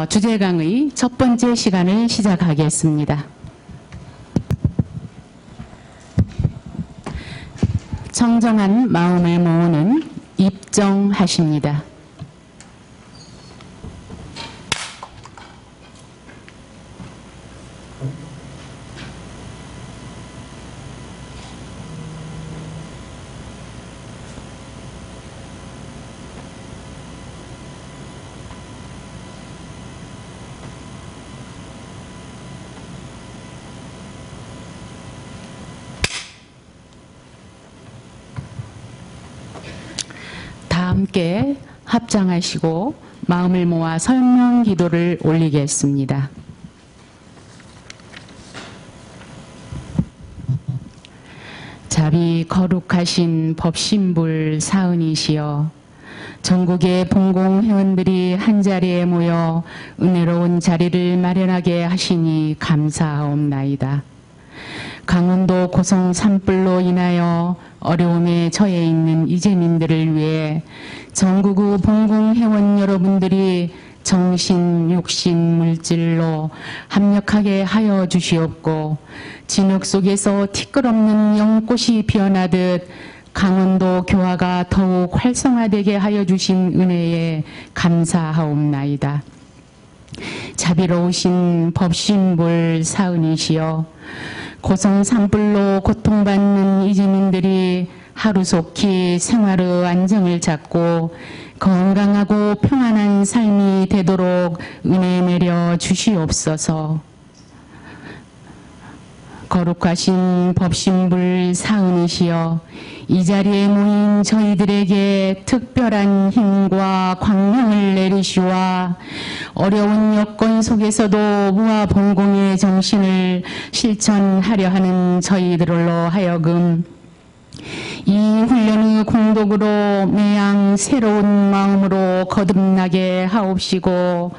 주제 강의 첫 번째 시간을 시작하겠습니다. 청정한 마음을 모으는 입정하십니다. 함께 합장하시고 마음을 모아 설명 기도를 올리겠습니다. 자비 거룩하신 법신불 사은이시여, 전국의 봉공회원들이 한자리에 모여 은혜로운 자리를 마련하게 하시니 감사하옵나이다. 강원도 고성 산불로 인하여 어려움에 처해 있는 이재민들을 위해 전국의 봉공회원 여러분들이 정신, 육신, 물질로 합력하게 하여 주시옵고, 진흙 속에서 티끌없는 연꽃이 피어나듯 강원도 교화가 더욱 활성화되게 하여 주신 은혜에 감사하옵나이다. 자비로우신 법신불 사은이시여, 고성 산불로 고통받는 이재민들이 하루속히 생활의 안정을 찾고 건강하고 평안한 삶이 되도록 은혜 내려 주시옵소서. 거룩하신 법신불 사은이시여, 이 자리에 모인 저희들에게 특별한 힘과 광명을 내리시와 어려운 여건 속에서도 무아봉공의 정신을 실천하려 하는 저희들로 하여금 이 훈련의 공덕으로 매양 새로운 마음으로 거듭나게 하옵시고,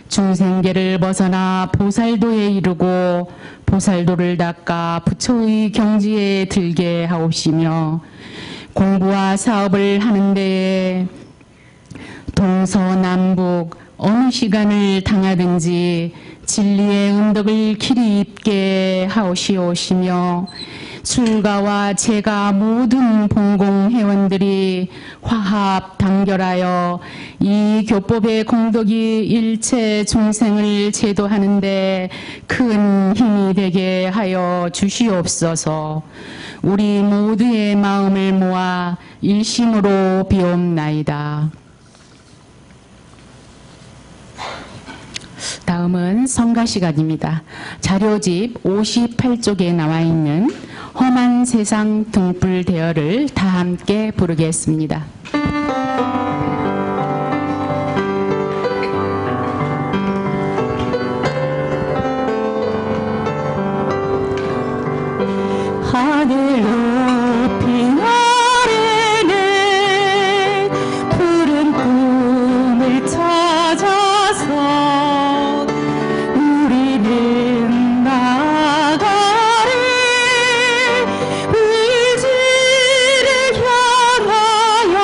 중생계를 벗어나 보살도에 이르고 보살도를 닦아 부처의 경지에 들게 하옵시며, 공부와 사업을 하는 데에 동서남북 어느 시간을 당하든지 진리의 은덕을 길이 입게 하옵시오시며, 술가와 제가 모든 봉공회원들이 화합 단결하여 이 교법의 공덕이 일체 중생을 제도하는 데 큰 힘이 되게 하여 주시옵소서. 우리 모두의 마음을 모아 일심으로 비옵나이다. 다음은 성가 시간입니다. 자료집 58쪽에 나와 있는 험한 세상 등불 대여를 다 함께 부르겠습니다. 하늘 높이 아래는 푸른 꿈을 찾아서 우리는 나아가리. 의지를 향하여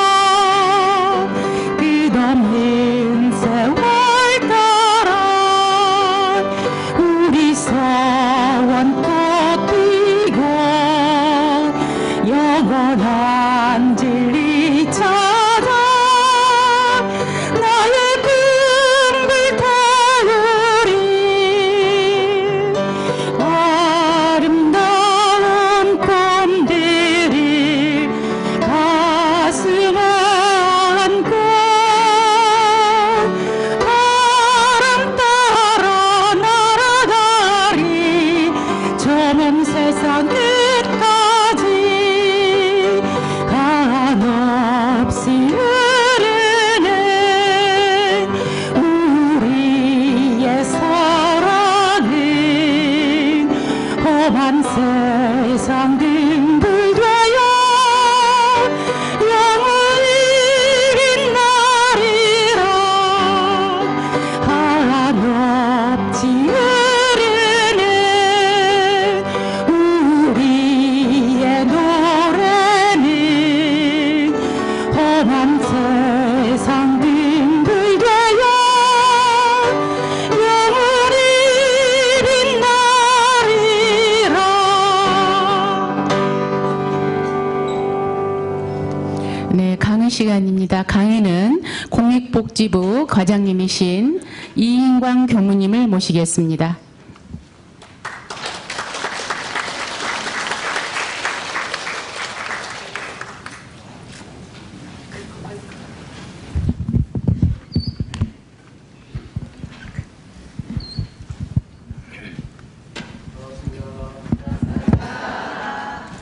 시간입니다. 강의는 공익복지부 과장님이신 이인광 교무님을 모시겠습니다.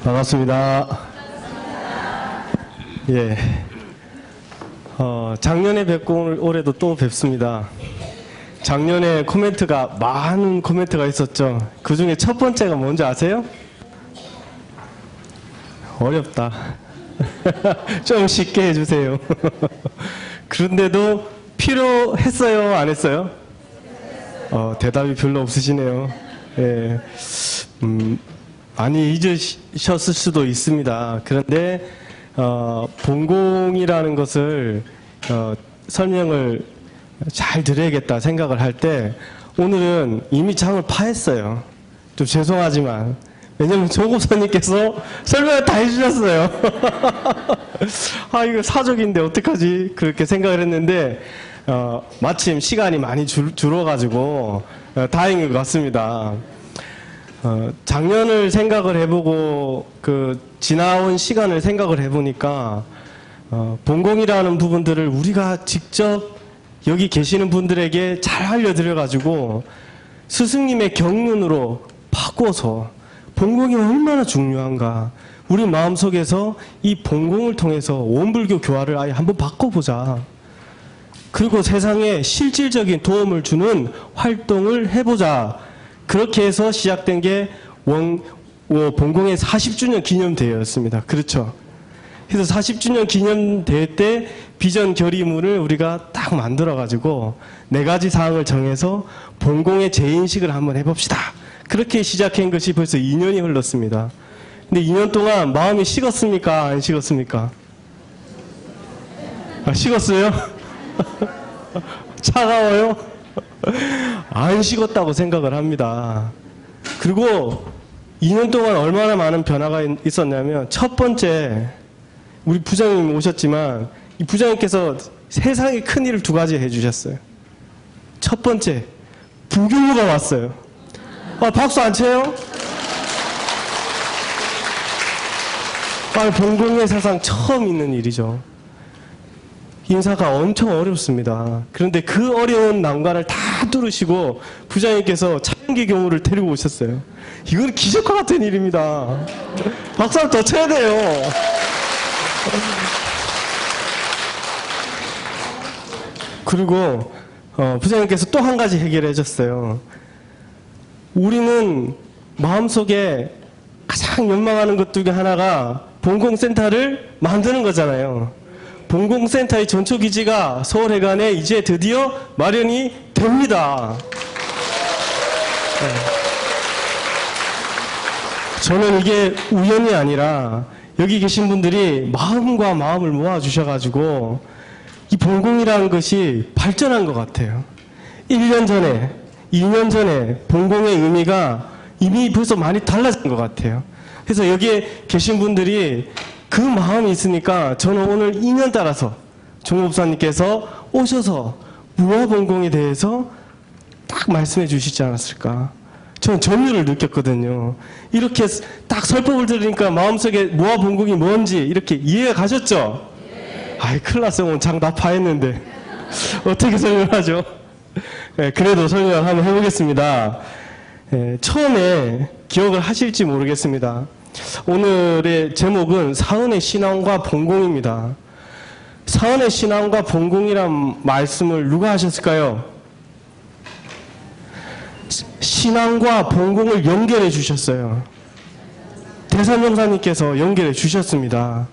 반갑습니다. 예. 작년에 뵙고 올해도 또 뵙습니다. 작년에 많은 코멘트가 있었죠. 그 중에 첫 번째가 뭔지 아세요? 어렵다. 좀 쉽게 해주세요. 그런데도 필요했어요? 안 했어요? 대답이 별로 없으시네요. 예. 많이 잊으셨을 수도 있습니다. 그런데 본공이라는 것을 설명을 잘 드려야겠다 생각을 할 때 오늘은 이미 장을 파했어요. 좀 죄송하지만 왜냐면 조고선님께서 설명을 다 해주셨어요. 아 이거 사족인데 어떡하지 그렇게 생각을 했는데 마침 시간이 많이 줄어가지고 다행인 것 같습니다. 작년을 생각을 해보고 지나온 시간을 생각을 해보니까 본공이라는 부분들을 우리가 직접 여기 계시는 분들에게 잘 알려드려가지고 스승님의 경륜으로 바꿔서 본공이 얼마나 중요한가 우리 마음속에서 이 본공을 통해서 원불교 교화를 아예 한번 바꿔보자. 그리고 세상에 실질적인 도움을 주는 활동을 해보자. 그렇게 해서 시작된 게 본공의 40주년 기념대회였습니다. 그렇죠. 그래서 40주년 기념대회 때 비전 결의문을 우리가 딱 만들어가지고 4가지 사항을 정해서 본공의 재인식을 한번 해봅시다. 그렇게 시작한 것이 벌써 2년이 흘렀습니다. 근데 2년 동안 마음이 식었습니까? 안 식었습니까? 식었어요? 차가워요? 안 식었다고 생각을 합니다. 그리고 2년 동안 얼마나 많은 변화가 있었냐면 첫 번째 우리 부장님 오셨지만 이 부장님께서 세상에 큰 일을 2가지 해주셨어요. 첫 번째 부교무가 왔어요. 박수 안 쳐요? 본공의 사상 처음 있는 일이죠. 인사가 엄청 어렵습니다. 그런데 그 어려운 난관을 다 뚫으시고 부장님께서 차영기 교무를 데리고 오셨어요. 이건 기적과 같은 일입니다. 박수 더 쳐야 돼요. 그리고 부장님께서 또 한 가지 해결해 줬어요. 우리는 마음속에 가장 연망하는 것 중에 하나가 본공센터를 만드는 거잖아요. 본공센터의 전초기지가 서울회관에 이제 드디어 마련이 됩니다. 저는 이게 우연이 아니라 여기 계신 분들이 마음과 마음을 모아주셔가지고 이 본공이라는 것이 발전한 것 같아요. 1년 전에, 2년 전에 본공의 의미가 이미 벌써 많이 달라진 것 같아요. 그래서 여기에 계신 분들이 그 마음이 있으니까 저는 오늘 2년 따라서 종목사님께서 오셔서 무화본공에 대해서 딱 말씀해 주시지 않았을까. 저는 전율을 느꼈거든요. 이렇게 딱 설법을 들으니까 마음속에 무화본공이 뭔지 이렇게 이해가 가셨죠? 아이 큰일 났어요. 오늘 장 다 파했는데 어떻게 설명하죠? 네, 그래도 설명을 한번 해보겠습니다. 네, 처음에 기억을 하실지 모르겠습니다. 오늘의 제목은 사은의 신앙과 본공입니다. 사은의 신앙과 본공이란 말씀을 누가 하셨을까요? 신앙과 본공을 연결해 주셨어요. 대산명사님께서 연결해 주셨습니다.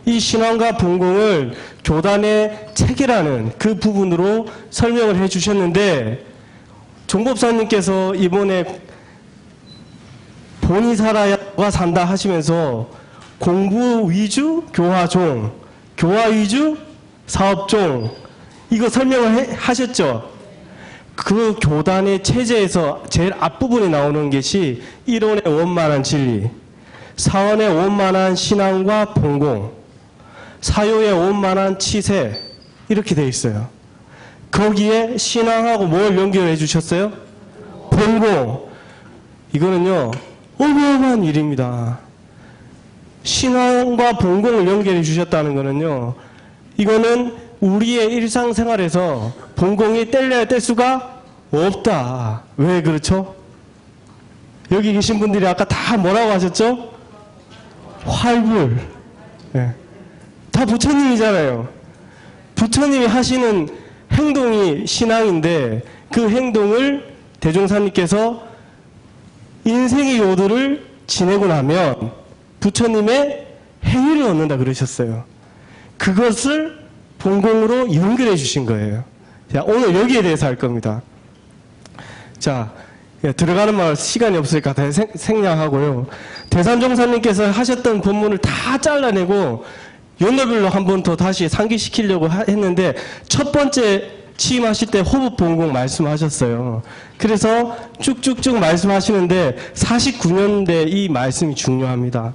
이 신앙과 본공을 교단의 체계라는 그 부분으로 설명을 해 주셨는데 종법사님께서 이번에 본이 살아야가 산다 하시면서 공부 위주 교화종, 교화 위주 사업종 이거 설명을 하셨죠. 그 교단의 체제에서 제일 앞부분에 나오는 것이 1원의 원만한 진리, 4원의 원만한 신앙과 본공, 사요에 온만한 치세 이렇게 돼 있어요. 거기에 신앙하고 뭘 연결해 주셨어요? 본공. 이거는요 어마어마한 일입니다. 신앙과 본공을 연결해 주셨다는 거는요, 이거는 우리의 일상생활에서 본공이 뗄래야 뗄 수가 없다. 왜 그렇죠? 여기 계신 분들이 아까 다 뭐라고 하셨죠? 활불. 네. 다 부처님이잖아요. 부처님이 하시는 행동이 신앙인데 그 행동을 대종사님께서 인생의 요도를 지내고 나면 부처님의 행위를 얻는다 그러셨어요. 그것을 본공으로 연결해 주신 거예요. 자, 오늘 여기에 대해서 할 겁니다. 자, 들어가는 말 시간이 없으니까 다 생략하고요. 대산종사님께서 하셨던 본문을 다 잘라내고 연도별로 한 번 더 다시 상기시키려고 했는데 첫 번째 취임하실 때 호흡 본공 말씀하셨어요. 그래서 쭉쭉쭉 말씀하시는데 49년대 이 말씀이 중요합니다.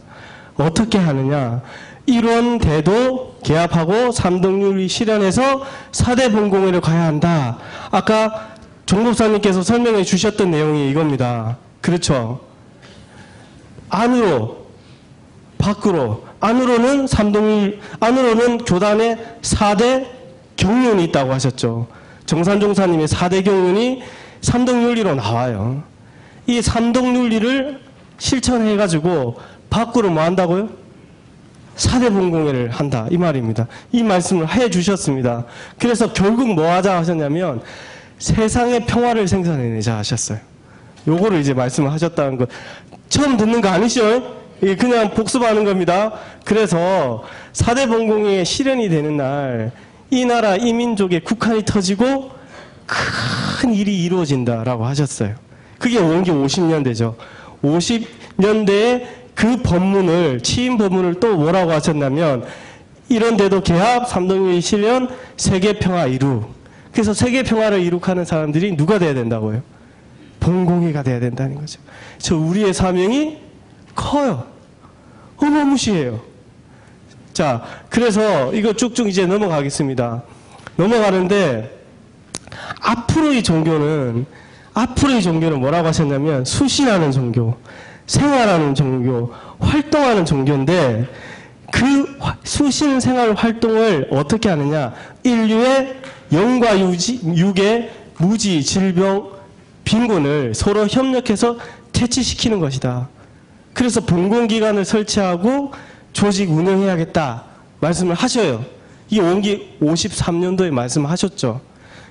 어떻게 하느냐. 일원대도 개합하고 삼덕윤리 실현해서 4대 본공회를 가야 한다. 아까 종법사님께서 설명해 주셨던 내용이 이겁니다. 그렇죠. 안으로, 밖으로. 안으로는 안으로는 교단의 4대 경륜이 있다고 하셨죠. 정산종사님의 4대 경륜이 삼덕윤리로 나와요. 이 삼덕윤리를 실천해가지고 밖으로 뭐 한다고요? 4대 본공회를 한다. 이 말입니다. 이 말씀을 해 주셨습니다. 그래서 결국 뭐 하자 하셨냐면 세상의 평화를 생산해내자 하셨어요. 요거를 이제 말씀을 하셨다는 거. 처음 듣는 거 아니시죠? 그냥 복습하는 겁니다. 그래서 4대 본공회의 실현이 되는 날 이 나라 이 민족의 국한이 터지고 큰 일이 이루어진다라고 하셨어요. 그게 원기 50년대죠. 50년대에 그 법문을 취임 법문을 또 뭐라고 하셨냐면 이런데도 개합, 삼덕윤리 실현, 세계평화 이룩. 그래서 세계평화를 이룩하는 사람들이 누가 돼야 된다고요? 본공회가 돼야 된다는 거죠. 저 우리의 사명이 커요. 어마무시해요. 자, 그래서 이거 쭉쭉 이제 넘어가겠습니다. 넘어가는데 앞으로의 종교는 뭐라고 하셨냐면 수신하는 종교, 생활하는 종교, 활동하는 종교인데 그 수신 생활 활동을 어떻게 하느냐. 인류의 영과 육의 무지, 질병, 빈곤을 서로 협력해서 퇴치시키는 것이다. 그래서 본공기관을 설치하고 조직 운영해야겠다 말씀을 하셔요. 이게 원기 53년도에 말씀하셨죠.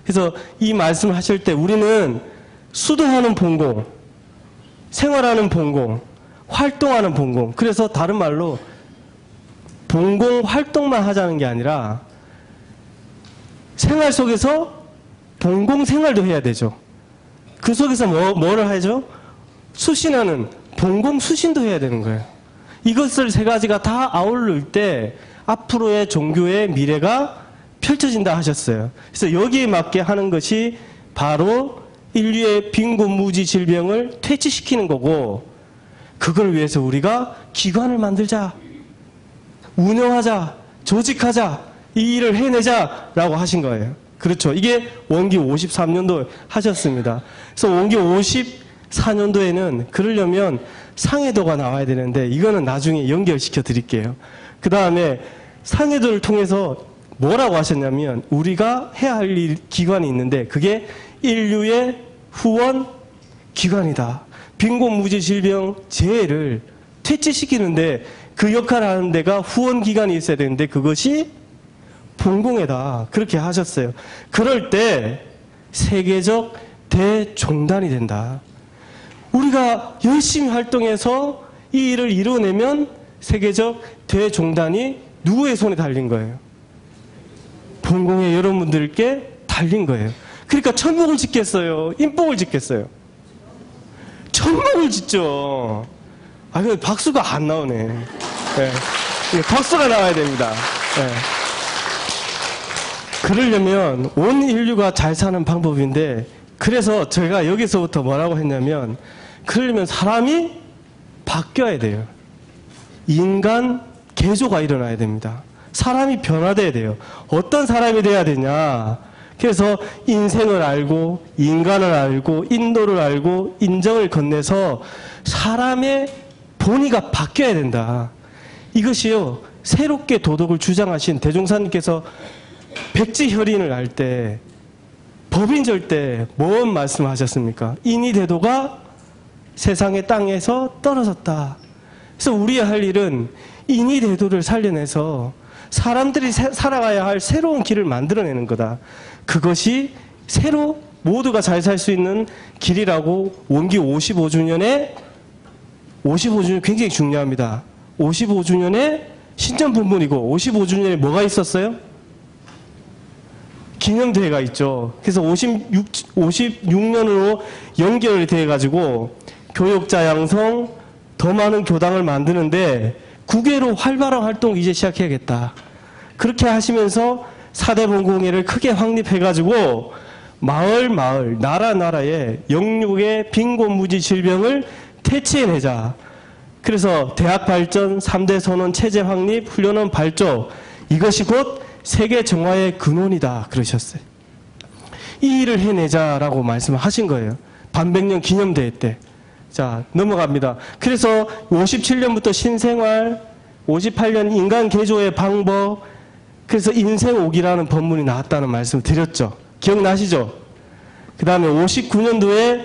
그래서 이 말씀을 하실 때 우리는 수도하는 본공, 생활하는 본공, 활동하는 본공. 그래서 다른 말로 본공 활동만 하자는 게 아니라 생활 속에서 본공 생활도 해야 되죠. 그 속에서 뭐를 하죠? 수신하는 본공 수신도 해야 되는 거예요. 이것을 세 가지가 다 아울릴 때 앞으로의 종교의 미래가 펼쳐진다 하셨어요. 그래서 여기에 맞게 하는 것이 바로 인류의 빈곤, 무지, 질병을 퇴치시키는 거고, 그걸 위해서 우리가 기관을 만들자, 운영하자, 조직하자, 이 일을 해내자라고 하신 거예요. 그렇죠. 이게 원기 53년도에 하셨습니다. 그래서 원기 54년도에는 그러려면 상해도가 나와야 되는데 이거는 나중에 연결시켜 드릴게요. 그 다음에 상해도를 통해서 뭐라고 하셨냐면 우리가 해야 할 기관이 있는데 그게 인류의 후원 기관이다. 빈곤, 무지, 질병, 재해를 퇴치시키는데 그 역할을 하는 데가 후원 기관이 있어야 되는데 그것이 본공회다. 그렇게 하셨어요. 그럴 때 세계적 대종단이 된다. 우리가 열심히 활동해서 이 일을 이뤄내면 세계적 대종단이 누구의 손에 달린 거예요? 본공회 여러분들께 달린 거예요. 그러니까 천목을 짓겠어요? 인복을 짓겠어요? 천목을 짓죠. 아, 근데 박수가 안 나오네. 네. 박수가 나와야 됩니다. 네. 그러려면 온 인류가 잘 사는 방법인데 그래서 제가 여기서부터 뭐라고 했냐면 그러려면 사람이 바뀌어야 돼요. 인간 개조가 일어나야 됩니다. 사람이 변화돼야 돼요. 어떤 사람이 돼야 되냐. 그래서 인생을 알고 인간을 알고 인도를 알고 인정을 건네서 사람의 본의가 바뀌어야 된다. 이것이요. 새롭게 도덕을 주장하신 대종사님께서 백지혈인을 할 때 법인절 때 뭔 말씀하셨습니까? 인이대도가 세상의 땅에서 떨어졌다. 그래서 우리의 할 일은 인이대도를 살려내서 사람들이 살아가야 할 새로운 길을 만들어내는 거다. 그것이 새로 모두가 잘 살 수 있는 길이라고 원기 55주년에 55주년 굉장히 중요합니다. 55주년에 신전분분이고 55주년에 뭐가 있었어요? 기념대회가 있죠. 그래서 56년으로 연결이 돼가지고 교역자 양성, 더 많은 교당을 만드는데 국외로 활발한 활동을 이제 시작해야겠다. 그렇게 하시면서 4대 본공회를 크게 확립해가지고 마을, 나라에 영육의 빈곤무지 질병을 퇴치해내자. 그래서 대학 발전, 3대 선언 체제 확립, 훈련원 발조, 이것이 곧 세계 정화의 근원이다 그러셨어요. 이 일을 해내자라고 말씀하신 거예요. 반백년 기념대회 때. 자, 넘어갑니다. 그래서 57년부터 신생활, 58년 인간 개조의 방법, 그래서 인생옥이라는 법문이 나왔다는 말씀을 드렸죠. 기억나시죠? 그 다음에 59년도에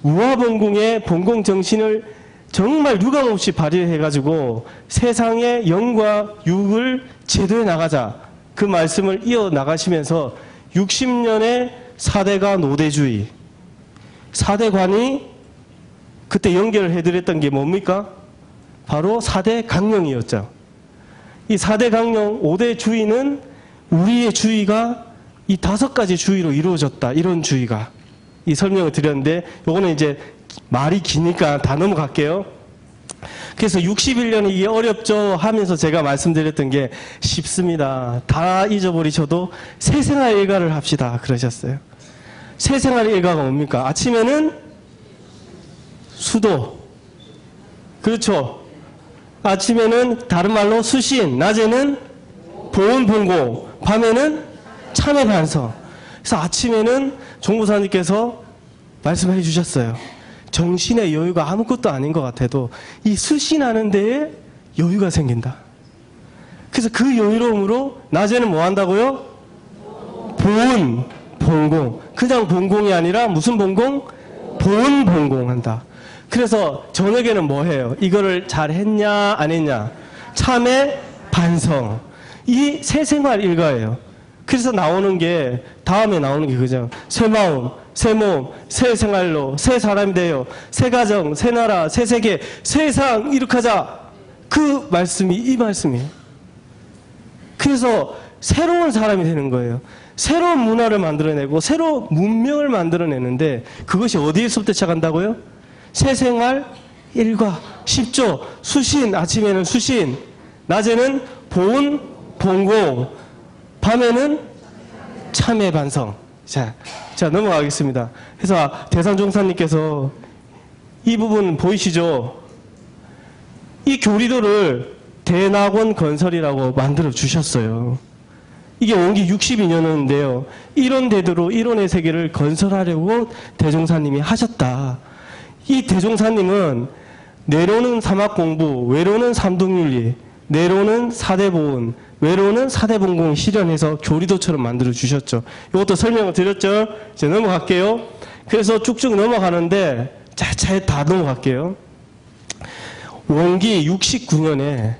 우화본궁의 본공정신을 정말 유감없이 발휘해가지고 세상의 영과 육을 제도해 나가자. 그 말씀을 이어나가시면서 60년의 4대가 노대주의. 4대관이 그때 연결을 해드렸던 게 뭡니까? 바로 4대 강령이었죠. 이 4대 강령, 5대 주의는 우리의 주의가 이 5가지 주의로 이루어졌다. 이런 주의가. 이 설명을 드렸는데 요거는 이제 말이 기니까 다 넘어갈게요. 그래서 61년이 이게 어렵죠 하면서 제가 말씀드렸던 게 쉽습니다. 다 잊어버리셔도 새생활 일가를 합시다 그러셨어요. 새생활 일가가 뭡니까? 아침에는 수도. 그렇죠. 아침에는 다른 말로 수신, 낮에는 보온봉고, 밤에는 참회 반성. 그래서 아침에는 종부사님께서 말씀해 주셨어요. 정신의 여유가 아무것도 아닌 것 같아도 이 수신하는 데에 여유가 생긴다. 그래서 그 여유로움으로 낮에는 뭐 한다고요? 보온, 본공. 그냥 본공이 아니라 무슨 본공? 보온 본공 한다. 그래서 저녁에는 뭐 해요? 이거를 잘 했냐 안 했냐? 참회 반성. 이 새생활 일가예요. 그래서 나오는 게 다음에 나오는 게 그죠? 새 마음, 새 몸, 새 생활로 새 사람이 돼요. 새 가정, 새 나라, 새 세계, 세상 이룩 하자. 그 말씀이 이 말씀이에요. 그래서 새로운 사람이 되는 거예요. 새로운 문화를 만들어내고 새로운 문명을 만들어내는데 그것이 어디에서부터 시작한다고요? 새생활 일과 쉽죠. 수신, 아침에는 수신, 낮에는 보온, 본공, 밤에는 참회 반성. 자, 넘어가겠습니다. 그래서 대산종사님께서 이 부분 보이시죠? 이 교리도를 대낙원 건설이라고 만들어 주셨어요. 이게 원기 62년인데요. 이론 대도로 이론의 세계를 건설하려고 대종사님이 하셨다. 이 대종사님은 내로는 사막공부, 외로는 삼동윤리, 내로는 4대 보온, 외로는 4대 본공 실현해서 교리도처럼 만들어 주셨죠. 이것도 설명을 드렸죠. 이제 넘어갈게요. 그래서 쭉쭉 넘어가는데 차차히 다 넘어갈게요. 원기 69년에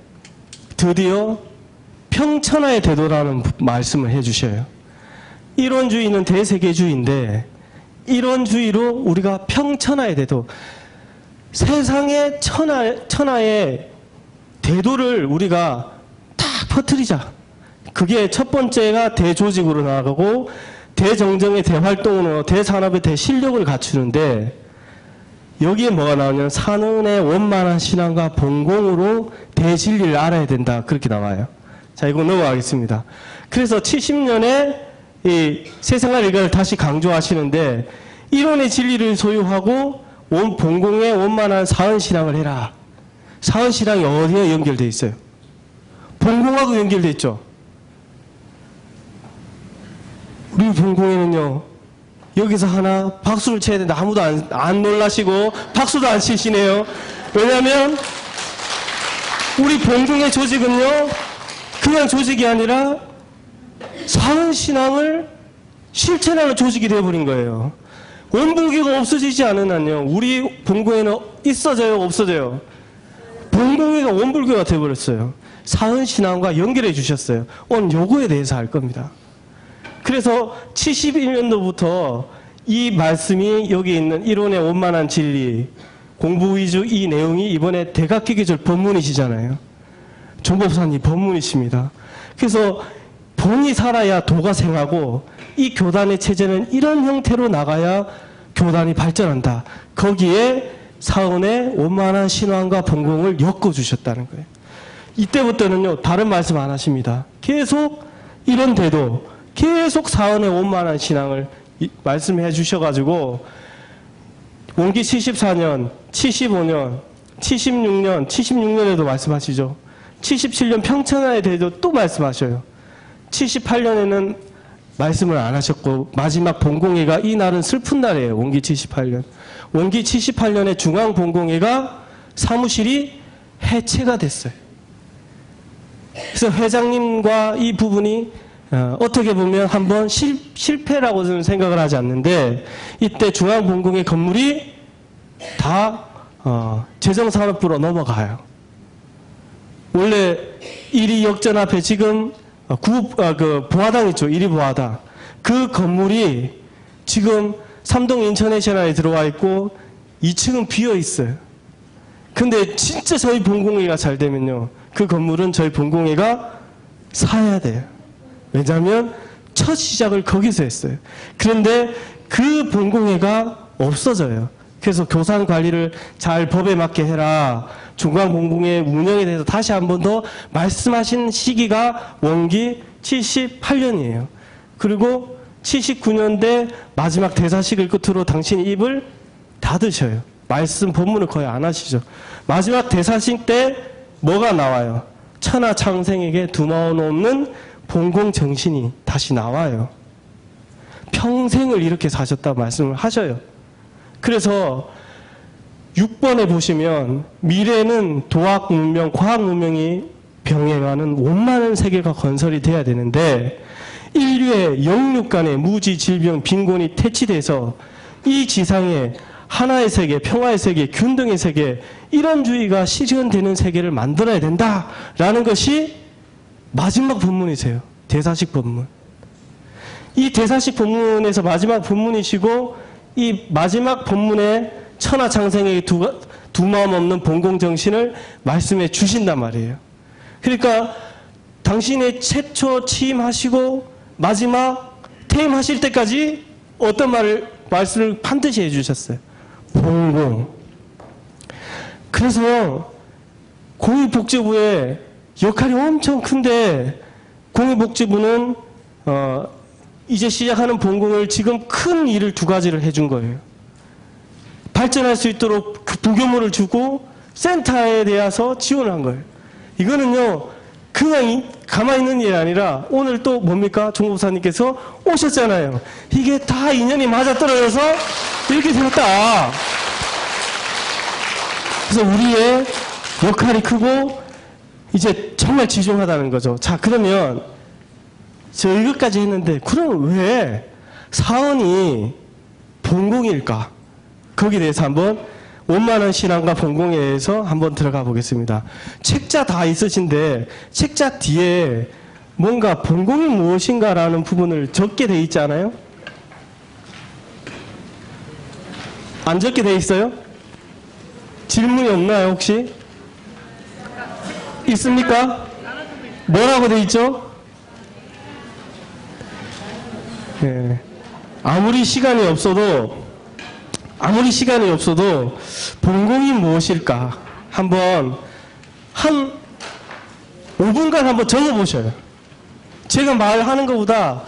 드디어 평천하의 대도라는 말씀을 해주셔요. 이론주의는 대세계주의인데 이론주의로 우리가 평천하의 대도, 세상의 천하의 대도를 우리가 딱 퍼뜨리자. 그게 첫 번째가 대조직으로 나가고 대정정의 대활동으로 대산업의 대실력을 갖추는데 여기에 뭐가 나오냐면 산원의 원만한 신앙과 본공으로 대진리를 알아야 된다. 그렇게 나와요. 자, 이거 넘어가겠습니다. 그래서 70년에 이 새생활 일가를 다시 강조하시는데 이론의 진리를 소유하고 본공의 원만한 사은신앙을 해라. 사은신앙이 어디에 연결되어 있어요? 본공하고 연결돼 있죠. 우리 본공에는요, 여기서 하나 박수를 쳐야 되는데 아무도 안 놀라시고 박수도 안 치시네요. 왜냐하면 우리 본공의 조직은요, 그냥 조직이 아니라 사은신앙을 실천하는 조직이 되어버린 거예요. 원불교가 없어지지 않은 한요, 우리 본공에는 있어져요, 없어져요? 본공회가 원불교가 되어버렸어요. 사은신앙과 연결해 주셨어요. 오늘 요거에 대해서 할 겁니다. 그래서 71년도부터 이 말씀이 여기 있는 이론의 원만한 진리, 공부 위주 이 내용이 이번에 대각기계절 법문이시잖아요. 종법사님 법문이십니다. 그래서 본이 살아야 도가 생하고 이 교단의 체제는 이런 형태로 나가야 교단이 발전한다. 거기에 사은의 원만한 신앙과 본공을 엮어주셨다는 거예요. 이때부터는요, 다른 말씀 안 하십니다. 계속 이런 데도 계속 사은의 원만한 신앙을 말씀해 주셔가지고 원기 74년, 75년, 76년에도 말씀하시죠. 77년 평천하에 대해서 또 말씀하셔요. 78년에는 말씀을 안 하셨고 마지막 본공회가 이 날은 슬픈 날이에요. 원기 78년. 원기 78년에 중앙본공회가 사무실이 해체가 됐어요. 그래서 회장님과 이 부분이 어떻게 보면 한번 실패라고 저는 생각을 하지 않는데, 이때 중앙본공회 건물이 다 재정산업부로 넘어가요. 원래 1위 역전 앞에 지금 보화당 있죠. 1위 보화당. 그 건물이 지금 삼동 인터내셔널에 들어와 있고 2층은 비어 있어요. 근데 진짜 저희 본공회가 잘 되면요, 그 건물은 저희 본공회가 사야 돼요. 왜냐하면 첫 시작을 거기서 했어요. 그런데 그 본공회가 없어져요. 그래서 교산 관리를 잘 법에 맞게 해라. 중앙본공회 운영에 대해서 다시 한 번 더 말씀하신 시기가 원기 78년이에요. 그리고 79년대 마지막 대사식을 끝으로 당신이 입을 닫으셔요. 말씀 본문을 거의 안 하시죠. 마지막 대사식 때 뭐가 나와요? 천하창생에게 두마원 없는 본공정신이 다시 나와요. 평생을 이렇게 사셨다고 말씀을 하셔요. 그래서 6번에 보시면 미래는 도학 문명, 과학 문명이 병행하는 원만한 세계가 건설이 돼야 되는데, 인류의 영육 간의 무지, 질병, 빈곤이 퇴치돼서 이 지상에 하나의 세계, 평화의 세계, 균등의 세계, 이런 주의가 실현되는 세계를 만들어야 된다라는 것이 마지막 본문이세요. 대사식 본문. 이 대사식 본문에서 마지막 본문이시고, 이 마지막 본문에 천하창생에게 두 마음 없는 본공정신을 말씀해 주신단 말이에요. 그러니까 당신의 최초 취임하시고 마지막 퇴임하실 때까지 어떤 말씀을 반드시 해주셨어요. 본공. 그래서 공익복지부의 역할이 엄청 큰데, 공익복지부는 이제 시작하는 본공을 지금 큰 일을 두 가지를 해준 거예요. 발전할 수 있도록 그 부교물을 주고 센터에 대해서 지원을 한 거예요. 이거는요, 그냥 가만히 있는 일이 아니라 오늘 또 뭡니까? 종법사님께서 오셨잖아요. 이게 다 인연이 맞아떨어져서 이렇게 되었다. 그래서 우리의 역할이 크고 이제 정말 지중하다는 거죠. 자, 그러면 저 이것까지 했는데, 그럼 왜 사언이 본공일까? 거기에 대해서 한번 원만한 신앙과 본공에 대해서 한번 들어가 보겠습니다. 책자 다 있으신데 책자 뒤에 뭔가 본공이 무엇인가라는 부분을 적게 돼 있지 않아요? 안 적게 돼 있어요? 질문이 없나요, 혹시? 있습니까? 뭐라고 돼 있죠? 네. 아무리 시간이 없어도 본공이 무엇일까 한번 한 5분간 한번 적어보셔요. 제가 말하는 것보다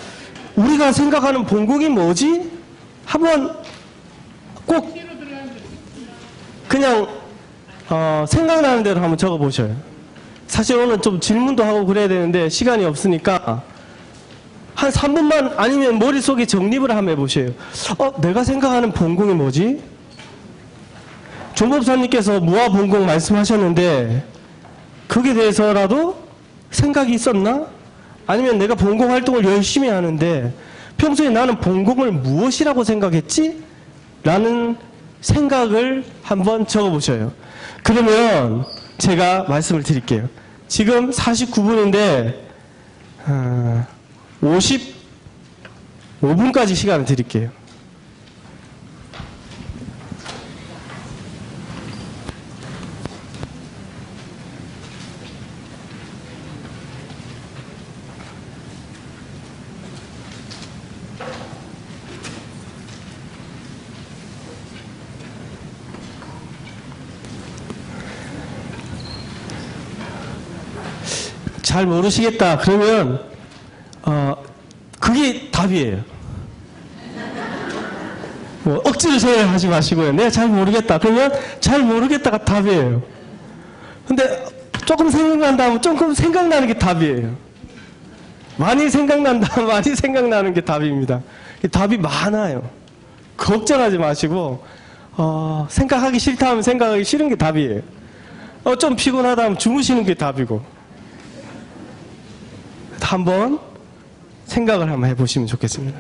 우리가 생각하는 본공이 뭐지? 한번 꼭 그냥 생각나는 대로 한번 적어보셔요. 사실 오늘 좀 질문도 하고 그래야 되는데 시간이 없으니까 한 3분만 아니면 머릿속에 정립을 한번 해보세요. 내가 생각하는 본궁이 뭐지? 조법사님께서 무아본궁 말씀하셨는데 거기에 대해서라도 생각이 있었나? 아니면 내가 본궁 활동을 열심히 하는데 평소에 나는 본궁을 무엇이라고 생각했지? 라는 생각을 한번 적어보셔요. 그러면 제가 말씀을 드릴게요. 지금 49분인데 55분까지 시간을 드릴게요. 잘 모르시겠다. 그러면 그게 답이에요. 뭐 억지로 소외하지 마시고요. 내가 잘 모르겠다. 그러면 잘 모르겠다가 답이에요. 근데 조금 생각난다 하면 조금 생각나는 게 답이에요. 많이 생각난다 하면 많이 생각나는 게 답입니다. 답이 많아요. 걱정하지 마시고 생각하기 싫다 하면 생각하기 싫은 게 답이에요. 좀 피곤하다 하면 주무시는 게 답이고. 한번 생각을 한번 해보시면 좋겠습니다.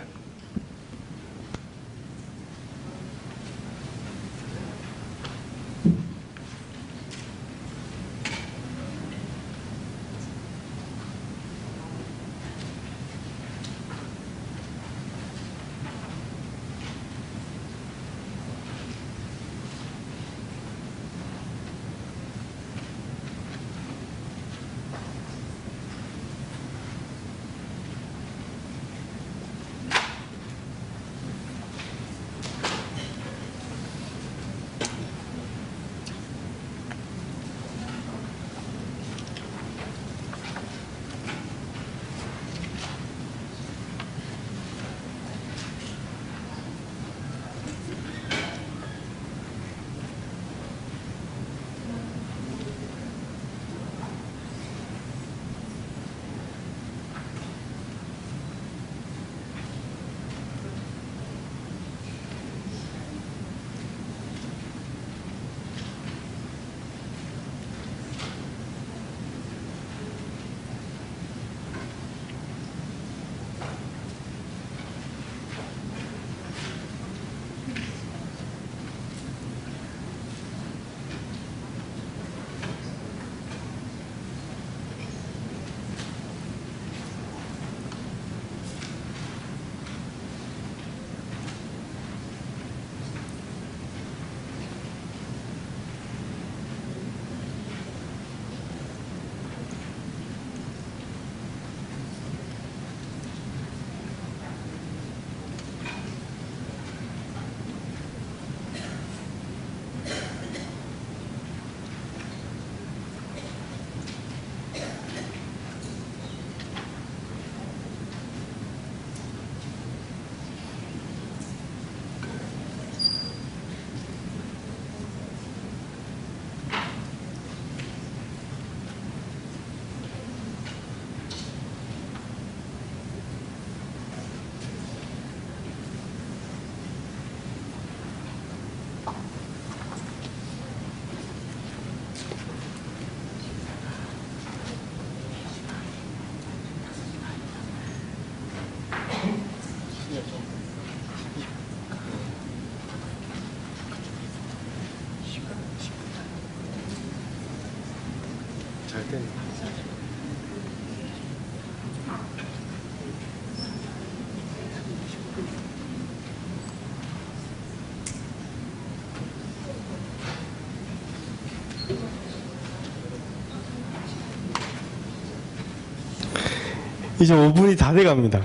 이제 5분이 다 돼갑니다.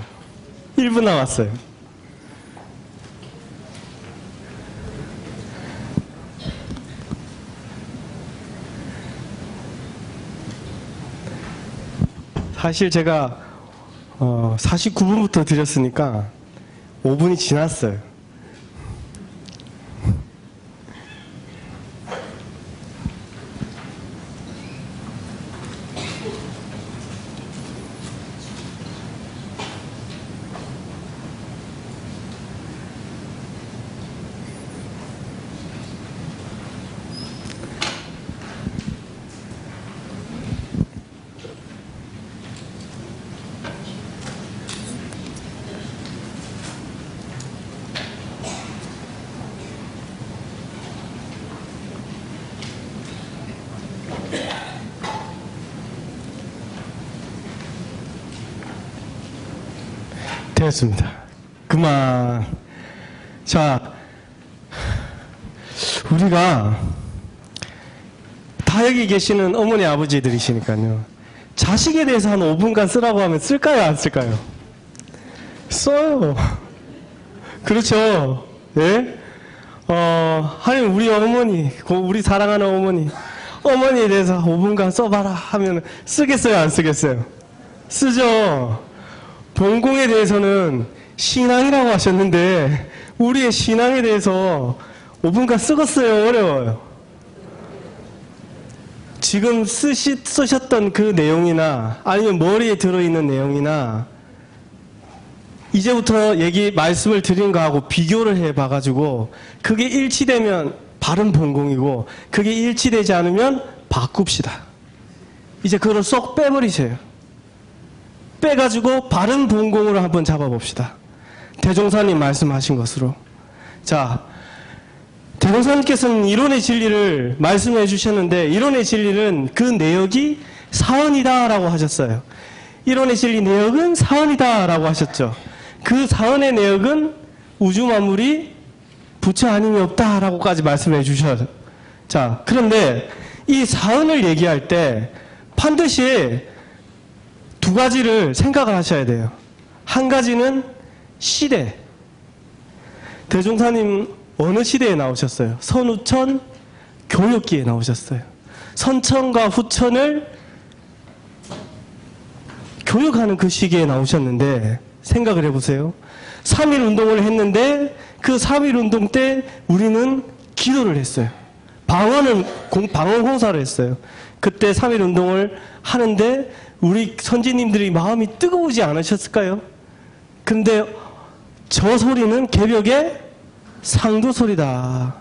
1분 남았어요. 사실 제가 49분부터 드렸으니까 5분이 지났어요. 됐습니다. 그만. 자, 우리가 다 여기 계시는 어머니 아버지들이시니까요. 자식에 대해서 한 5분간 쓰라고 하면 쓸까요, 안 쓸까요? 써요. 그렇죠. 예? 하나님 우리 어머니, 우리 사랑하는 어머니에 대해서 5분간 써봐라 하면 쓰겠어요, 안 쓰겠어요? 쓰죠. 본공에 대해서는 신앙이라고 하셨는데 우리의 신앙에 대해서 5분간 쓰겠어요, 어려워요? 지금 쓰셨던 그 내용이나 아니면 머리에 들어있는 내용이나 이제부터 말씀을 드린 거하고 비교를 해봐가지고 그게 일치되면 바른 본공이고 그게 일치되지 않으면 바꿉시다. 이제 그걸 쏙 빼버리세요. 빼가지고 바른 본공으로 한번 잡아봅시다. 대종사님 말씀하신 것으로. 자, 대종사님께서는 이론의 진리를 말씀해 주셨는데 이론의 진리는 그 내역이 사언이다라고 하셨어요. 이론의 진리 내역은 사언이다라고 하셨죠. 그 사언의 내역은 우주 만물이 부처 아님이 없다라고까지 말씀해 주셔요. 자, 그런데 이 사언을 얘기할 때 반드시 두 가지를 생각을 하셔야 돼요. 한 가지는 시대. 대종사님 어느 시대에 나오셨어요? 선후천 교육기에 나오셨어요. 선천과 후천을 교육하는 그 시기에 나오셨는데 생각을 해보세요. 3.1 운동을 했는데 그 3.1 운동 때 우리는 기도를 했어요. 방언 공사를 했어요. 그때 3.1 운동을 하는데 우리 선지님들이 마음이 뜨거우지 않으셨을까요? 근데 저 소리는 개벽의 상도 소리다.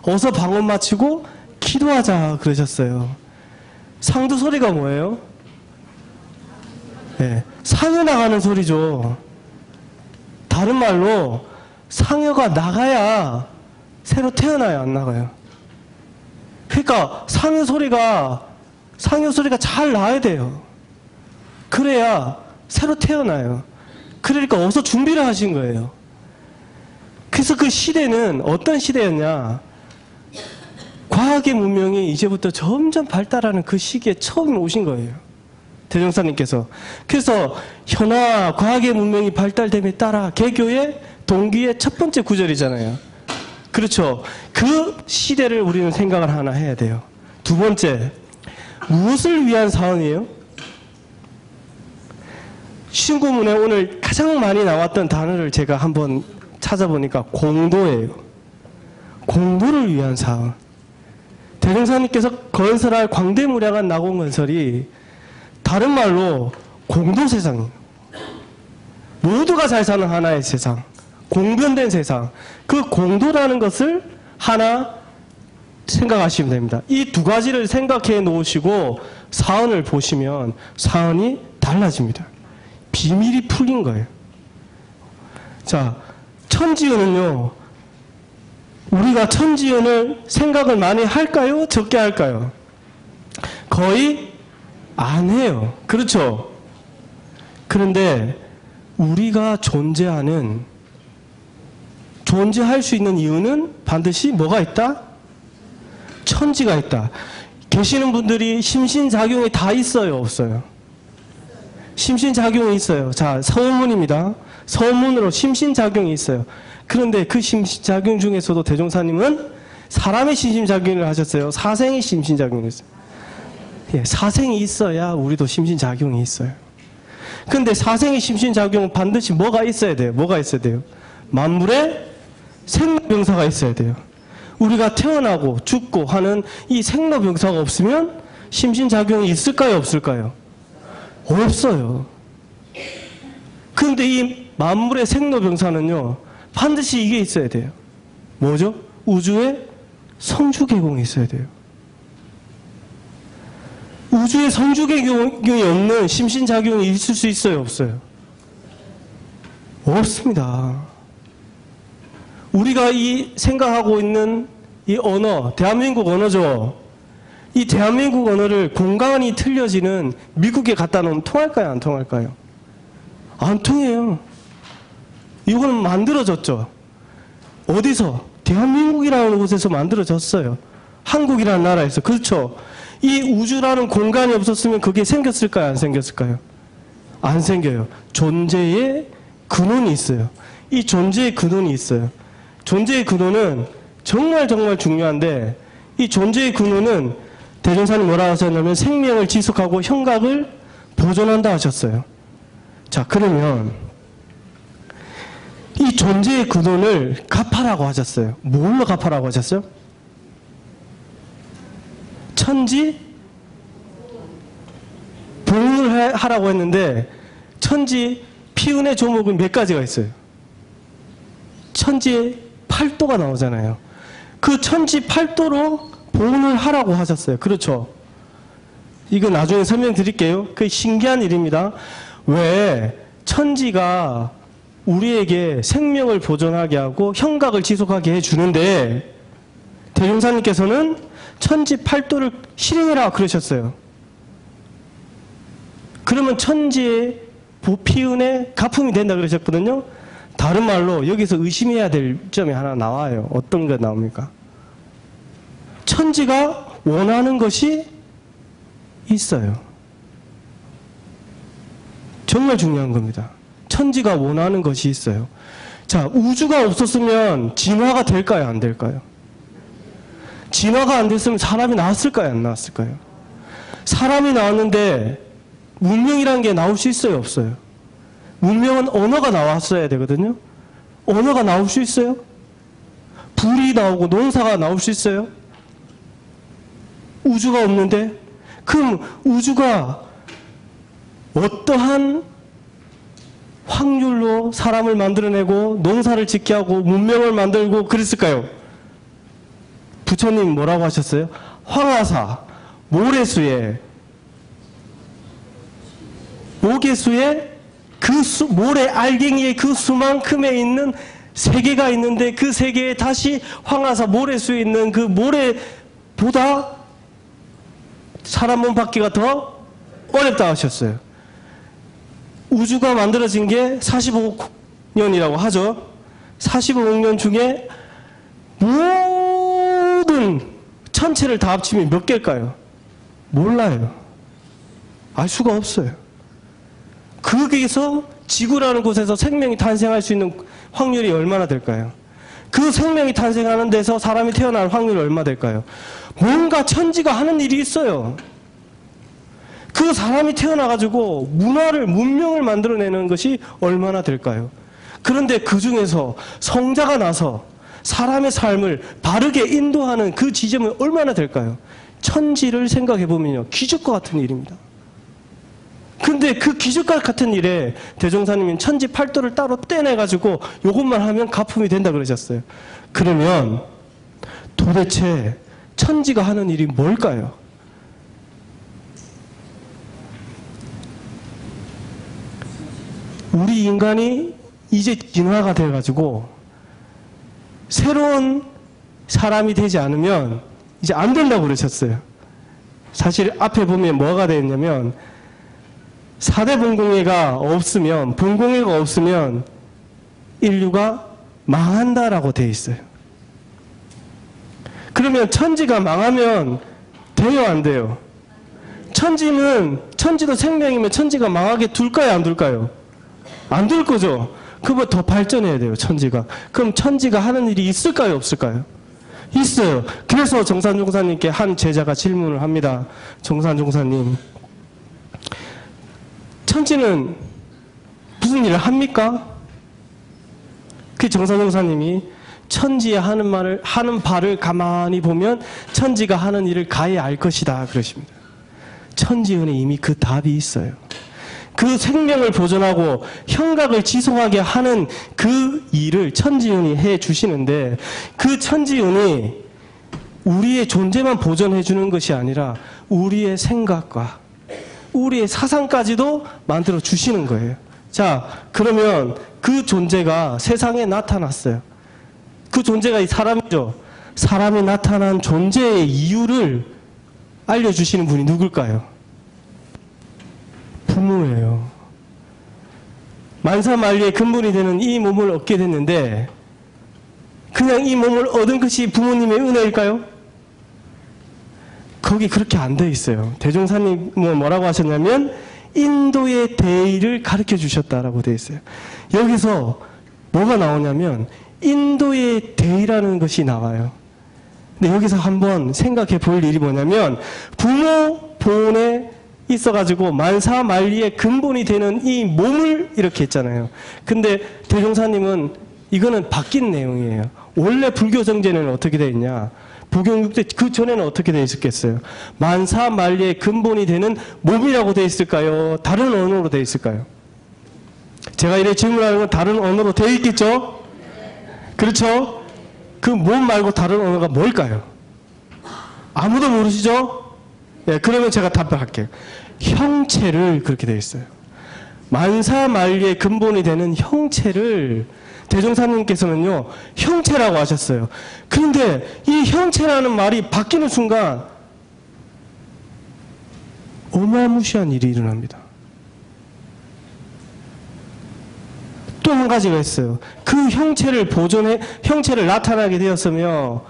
어서 방언 마치고 기도하자 그러셨어요. 상도 소리가 뭐예요? 네, 상여 나가는 소리죠. 다른 말로 상여가 나가야 새로 태어나요, 안 나가요? 그러니까 상여 소리가 잘 나야 돼요. 그래야 새로 태어나요. 그러니까 어서 준비를 하신 거예요. 그래서 그 시대는 어떤 시대였냐? 과학의 문명이 이제부터 점점 발달하는 그 시기에 처음 오신 거예요. 대종사님께서. 그래서 현아 과학의 문명이 발달됨에 따라 개교의 동기의 첫 번째 구절이잖아요. 그렇죠. 그 시대를 우리는 생각을 하나 해야 돼요. 두 번째, 무엇을 위한 사언이에요? 신구문에 오늘 가장 많이 나왔던 단어를 제가 한번 찾아보니까 공도예요. 공도를 위한 사언. 대종사님께서 건설할 광대무량한 낙원건설이 다른 말로 공도세상이에요. 모두가 잘 사는 하나의 세상, 공변된 세상. 그 공도라는 것을 하나 생각하시면 됩니다. 이 두 가지를 생각해 놓으시고 사언을 보시면 사언이 달라집니다. 비밀이 풀린 거예요. 자, 천지연은요, 우리가 천지연을 생각을 많이 할까요? 적게 할까요? 거의 안 해요. 그렇죠? 그런데 우리가 존재할 수 있는 이유는 반드시 뭐가 있다? 천지가 있다. 계시는 분들이 심신작용이 다 있어요, 없어요? 심신작용이 있어요. 자, 서문입니다. 서문으로 심신작용이 있어요. 그런데 그 심신작용 중에서도 대종사님은 사람의 심신작용을 하셨어요. 사생의 심신작용을 했어요. 예, 사생이 있어야 우리도 심신작용이 있어요. 근데 사생의 심신작용은 반드시 뭐가 있어야 돼요? 뭐가 있어야 돼요? 만물의 생로병사가 있어야 돼요. 우리가 태어나고 죽고 하는 이 생로병사가 없으면 심신작용이 있을까요? 없을까요? 없어요. 근데 이 만물의 생로병사는요, 반드시 이게 있어야 돼요. 뭐죠? 우주에 성주개공이 있어야 돼요. 우주에 성주개공이 없는 심신작용이 있을 수 있어요? 없어요? 없습니다. 우리가 이 생각하고 있는 이 언어, 대한민국 언어죠. 이 대한민국 언어를 공간이 틀려지는 미국에 갖다 놓으면 통할까요? 안 통할까요? 안 통해요. 이거는 만들어졌죠. 어디서? 대한민국이라는 곳에서 만들어졌어요. 한국이라는 나라에서. 그렇죠. 이 우주라는 공간이 없었으면 그게 생겼을까요? 안 생겼을까요? 안 생겨요. 존재의 근원이 있어요. 이 존재의 근원이 있어요. 존재의 근원은 정말 중요한데, 이 존재의 근원은 대종사님 뭐라고 하셨냐면 생명을 지속하고 형각을 보존한다 하셨어요. 자, 그러면 이 존재의 근원을 갚아라고 하셨어요. 뭘로 갚아라고 하셨어요? 천지 보응을 하라고 했는데, 천지 피운의 조목은 몇 가지가 있어요? 천지의 8도가 나오잖아요. 그 천지 8도로 보응을 하라고 하셨어요. 그렇죠. 이거 나중에 설명드릴게요. 그 신기한 일입니다. 왜 천지가 우리에게 생명을 보존하게 하고 형각을 지속하게 해주는데, 대종사님께서는 천지 8도를 실행해라 그러셨어요. 그러면 천지의 피운의 가품이 된다 그러셨거든요. 다른 말로 여기서 의심해야 될 점이 하나 나와요. 어떤 게 나옵니까? 천지가 원하는 것이 있어요. 정말 중요한 겁니다. 천지가 원하는 것이 있어요. 자, 우주가 없었으면 진화가 될까요? 안 될까요? 진화가 안 됐으면 사람이 나왔을까요? 안 나왔을까요? 사람이 나왔는데 문명이라는 게 나올 수 있어요? 없어요? 문명은 언어가 나왔어야 되거든요. 언어가 나올 수 있어요? 불이 나오고 농사가 나올 수 있어요? 우주가 없는데? 그럼 우주가 어떠한 확률로 사람을 만들어내고 농사를 짓게 하고 문명을 만들고 그랬을까요? 부처님 뭐라고 하셨어요? 황하사, 모래수에, 모계수에 그 모래 알갱이의 그 수만큼에 있는 세계가 있는데, 그 세계에 다시 황하사 모래수에 있는 그 모래보다 사람 몸 받기가 더 어렵다 하셨어요. 우주가 만들어진 게 45억 년이라고 하죠. 45억 년 중에 모든 천체를 다 합치면 몇 개일까요? 몰라요. 알 수가 없어요. 거기에서 지구라는 곳에서 생명이 탄생할 수 있는 확률이 얼마나 될까요? 그 생명이 탄생하는 데서 사람이 태어날 확률이 얼마 될까요? 뭔가 천지가 하는 일이 있어요. 그 사람이 태어나가지고 문명을 만들어내는 것이 얼마나 될까요? 그런데 그 중에서 성자가 나서 사람의 삶을 바르게 인도하는 그 지점은 얼마나 될까요? 천지를 생각해보면요, 기적과 같은 일입니다. 근데 그 기적과 같은 일에 대종사님은 천지 8도를 따로 떼내가지고 이것만 하면 가품이 된다 그러셨어요. 그러면 도대체 천지가 하는 일이 뭘까요? 우리 인간이 이제 진화가 돼가지고 새로운 사람이 되지 않으면 이제 안 된다고 그러셨어요. 사실 앞에 보면 뭐가 되었냐면 4대 본공예가 없으면, 본공예가 없으면 인류가 망한다라고 되어 있어요. 그러면 천지가 망하면 돼요, 안 돼요? 천지도 생명이면 천지가 망하게 둘까요, 안 둘까요? 안 둘 거죠? 그거 더 발전해야 돼요, 천지가. 그럼 천지가 하는 일이 있을까요, 없을까요? 있어요. 그래서 정산종사님께 한 제자가 질문을 합니다. 정산종사님, 천지는 무슨 일을 합니까? 그 정산종사님이 천지에 하는 바를 가만히 보면 천지가 하는 일을 가히 알 것이다 그러십니다. 천지은에 이미 그 답이 있어요. 그 생명을 보존하고 형각을 지속하게 하는 그 일을 천지은이 해 주시는데, 그 천지은이 우리의 존재만 보존해 주는 것이 아니라 우리의 생각과 우리의 사상까지도 만들어 주시는 거예요. 자, 그러면 그 존재가 세상에 나타났어요. 그 존재가 이 사람이죠. 사람이 나타난 존재의 이유를 알려주시는 분이 누굴까요? 부모예요. 만사만리의 근본이 되는 이 몸을 얻게 됐는데 그냥 이 몸을 얻은 것이 부모님의 은혜일까요? 거기 그렇게 안 돼 있어요. 대종사님은 뭐라고 하셨냐면 인도의 대의를 가르쳐 주셨다라고 돼 있어요. 여기서 뭐가 나오냐면 인도의 대의라는 것이 나와요. 근데 여기서 한번 생각해 볼 일이 뭐냐면 부모 보온에 있어가지고 만사만리의 근본이 되는 이 몸을 이렇게 했잖아요. 근데 대종사님은 이거는 바뀐 내용이에요. 원래 불교 정제는 어떻게 되어 있냐? 부경 6대 그 전에는 어떻게 되어 있었겠어요? 만사만리의 근본이 되는 몸이라고 되어 있을까요? 다른 언어로 되어 있을까요? 제가 이렇게 질문하는 건 다른 언어로 되어 있겠죠? 그렇죠? 그 몸 말고 다른 언어가 뭘까요? 아무도 모르시죠? 네, 그러면 제가 답변할게요. 형체를 그렇게 되어 있어요. 만사만리의 근본이 되는 형체를 대종사님께서는요, 형체라고 하셨어요. 그런데 이 형체라는 말이 바뀌는 순간 어마무시한 일이 일어납니다. 또 한 가지가 있어요. 그 형체를 형체를 나타나게 되었으며,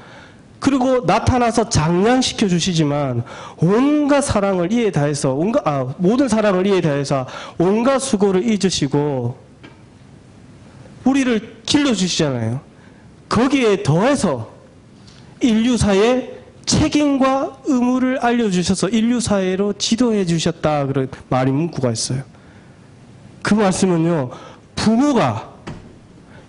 그리고 나타나서 장량시켜 주시지만, 온갖 사랑을 이에 다해서, 모든 사랑을 이에 다해서 온갖 수고를 잊으시고, 우리를 길러주시잖아요. 거기에 더해서 인류사의 책임과 의무를 알려주셔서 인류사회로 지도해 주셨다. 그런 말이 문구가 있어요. 그 말씀은요, 부모가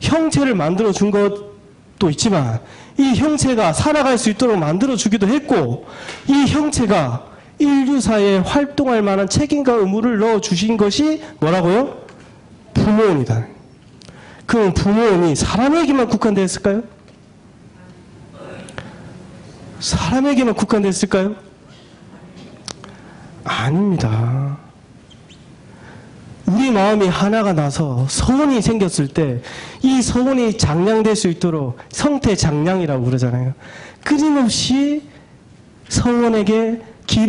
형체를 만들어 준 것도 있지만 이 형체가 살아갈 수 있도록 만들어 주기도 했고 이 형체가 인류사회에 활동할 만한 책임과 의무를 넣어 주신 것이 뭐라고요? 부모입니다. 그럼 부모님이 사람에게만 국한되었을까요? 사람에게만 국한되었을까요? 아닙니다. 우리 마음이 하나가 나서 서원이 생겼을 때 이 서원이 장량될 수 있도록 성태장량이라고 그러잖아요. 끊임없이 서원에게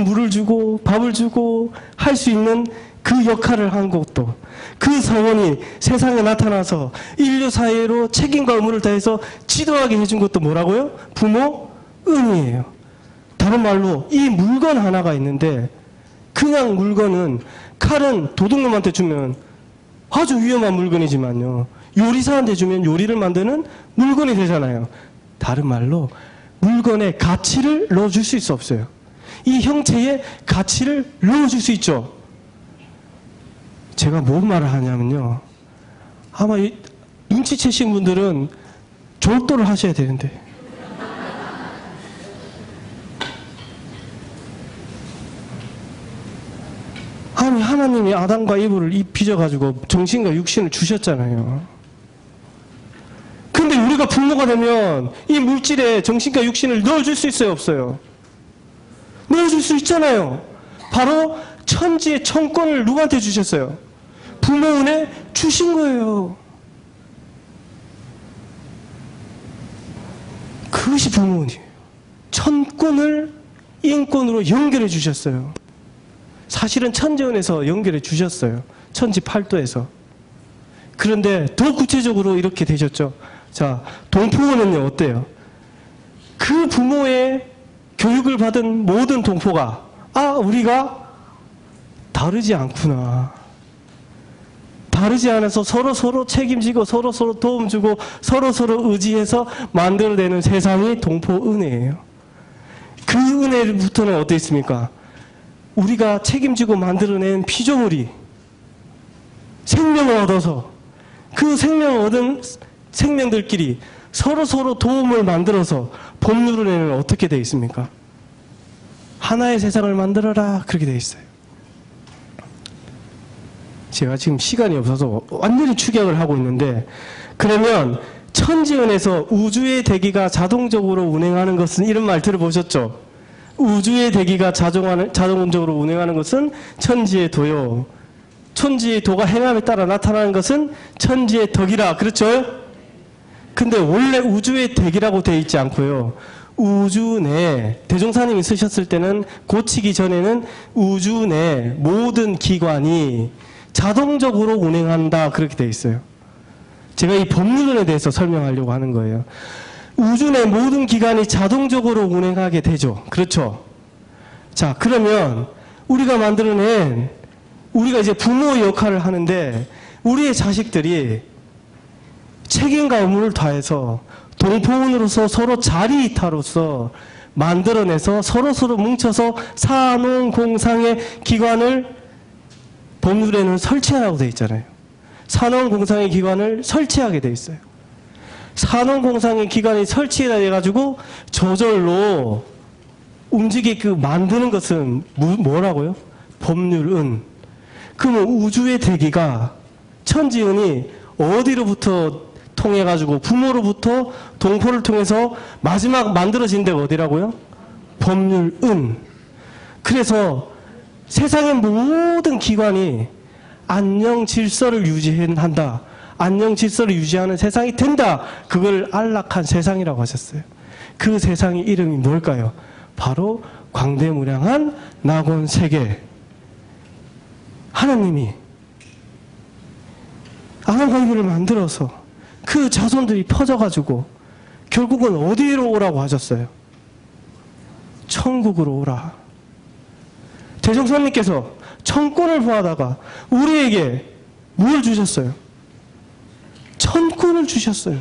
물을 주고 밥을 주고 할 수 있는 그 역할을 한 것도, 그 서원이 세상에 나타나서 인류 사회로 책임과 의무를 다해서 지도하게 해준 것도 뭐라고요? 부모 은이에요. 다른 말로 이 물건 하나가 있는데 그냥 물건은, 칼은 도둑놈한테 주면 아주 위험한 물건이지만요, 요리사한테 주면 요리를 만드는 물건이 되잖아요. 다른 말로 물건에 가치를 넣어줄 수 없어요. 이 형체에 가치를 넣어줄 수 있죠. 제가 뭔 말을 하냐면요, 아마 눈치채신 분들은 졸도를 하셔야 되는데, 아니 하나님이 아담과 이브를 빚어가지고 정신과 육신을 주셨잖아요. 근데 우리가 부모가 되면 이 물질에 정신과 육신을 넣어줄 수 있어요, 없어요? 넣어줄 수 있잖아요. 바로 천지의 천권을 누구한테 주셨어요? 부모 은혜 주신 거예요. 그것이 부모 은혜예요. 천권을 인권으로 연결해 주셨어요. 사실은 천재원에서 연결해 주셨어요. 천지 팔도에서. 그런데 더 구체적으로 이렇게 되셨죠. 자, 동포원은요, 어때요? 그 부모의 교육을 받은 모든 동포가, 우리가 다르지 않구나. 다르지 않아서 서로 책임지고 서로 도움 주고 서로 의지해서 만들어내는 세상이 동포 은혜예요. 그 은혜부터는 어떻게 있습니까? 우리가 책임지고 만들어낸 피조물이 생명을 얻어서 그 생명을 얻은 생명들끼리 서로 도움을 만들어서 법률은혜는 어떻게 되어 있습니까? 하나의 세상을 만들어라, 그렇게 되어 있어요. 제가 지금 시간이 없어서 완전히 축약을 하고 있는데, 그러면 천지연에서 우주의 대기가 자동적으로 운행하는 것은, 이런 말 들어보셨죠? 우주의 대기가 자동적으로 운행하는 것은 천지의 도요. 천지의 도가 행함에 따라 나타나는 것은 천지의 덕이라. 그렇죠? 근데 원래 우주의 대기라고 되어 있지 않고요, 우주 내, 대종사님이 쓰셨을 때는, 고치기 전에는 우주 내 모든 기관이 자동적으로 운행한다 그렇게 돼 있어요. 제가 이 법률론에 대해서 설명하려고 하는 거예요. 우주 내 모든 기관이 자동적으로 운행하게 되죠. 그렇죠? 자, 그러면 우리가 만들어낸 우리가 이제 부모의 역할을 하는데 우리의 자식들이 책임과 의무를 다해서 동포원으로서 서로 자리이타로서 만들어내서 서로 뭉쳐서 산업공상의 기관을 법률에는 설치하라고 되어 있잖아요. 산업공상의 기관을 설치하게 되어 있어요. 산업공상의 기관이 설치해가지고 저절로 움직이게 만드는 것은 뭐라고요? 법률은. 그러면 우주의 대기가 천지은이 어디로부터 통해가지고 부모로부터 동포를 통해서 마지막 만들어진 데가 어디라고요? 법률은. 그래서 세상의 모든 기관이 안녕 질서를 유지한다. 안녕 질서를 유지하는 세상이 된다. 그걸 안락한 세상이라고 하셨어요. 그 세상의 이름이 뭘까요? 바로 광대무량한 낙원세계. 하나님이 아담하이브를 만들어서 그 자손들이 퍼져가지고 결국은 어디로 오라고 하셨어요? 천국으로 오라. 대종사님께서 천권을 구하다가 우리에게 뭘 주셨어요? 천권을 주셨어요.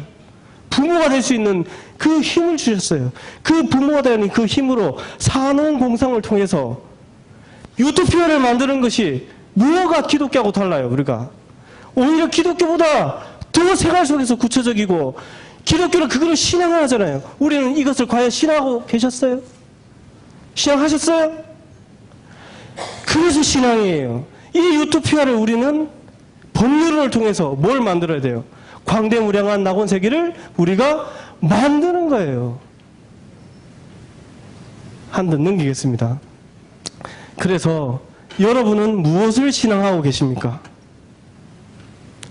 부모가 될 수 있는 그 힘을 주셨어요. 그 부모가 되는 그 힘으로 산업공상을 통해서 유토피아를 만드는 것이 뭐가 기독교하고 달라요, 우리가? 오히려 기독교보다 더 생활 속에서 구체적이고 기독교는 그거를 신앙을 하잖아요. 우리는 이것을 과연 신앙하고 계셨어요? 신앙하셨어요? 그래서 신앙이에요. 이 유토피아를 우리는 법률을 통해서 뭘 만들어야 돼요? 광대무량한 낙원세계를 우리가 만드는 거예요. 한 번 넘기겠습니다. 그래서 여러분은 무엇을 신앙하고 계십니까?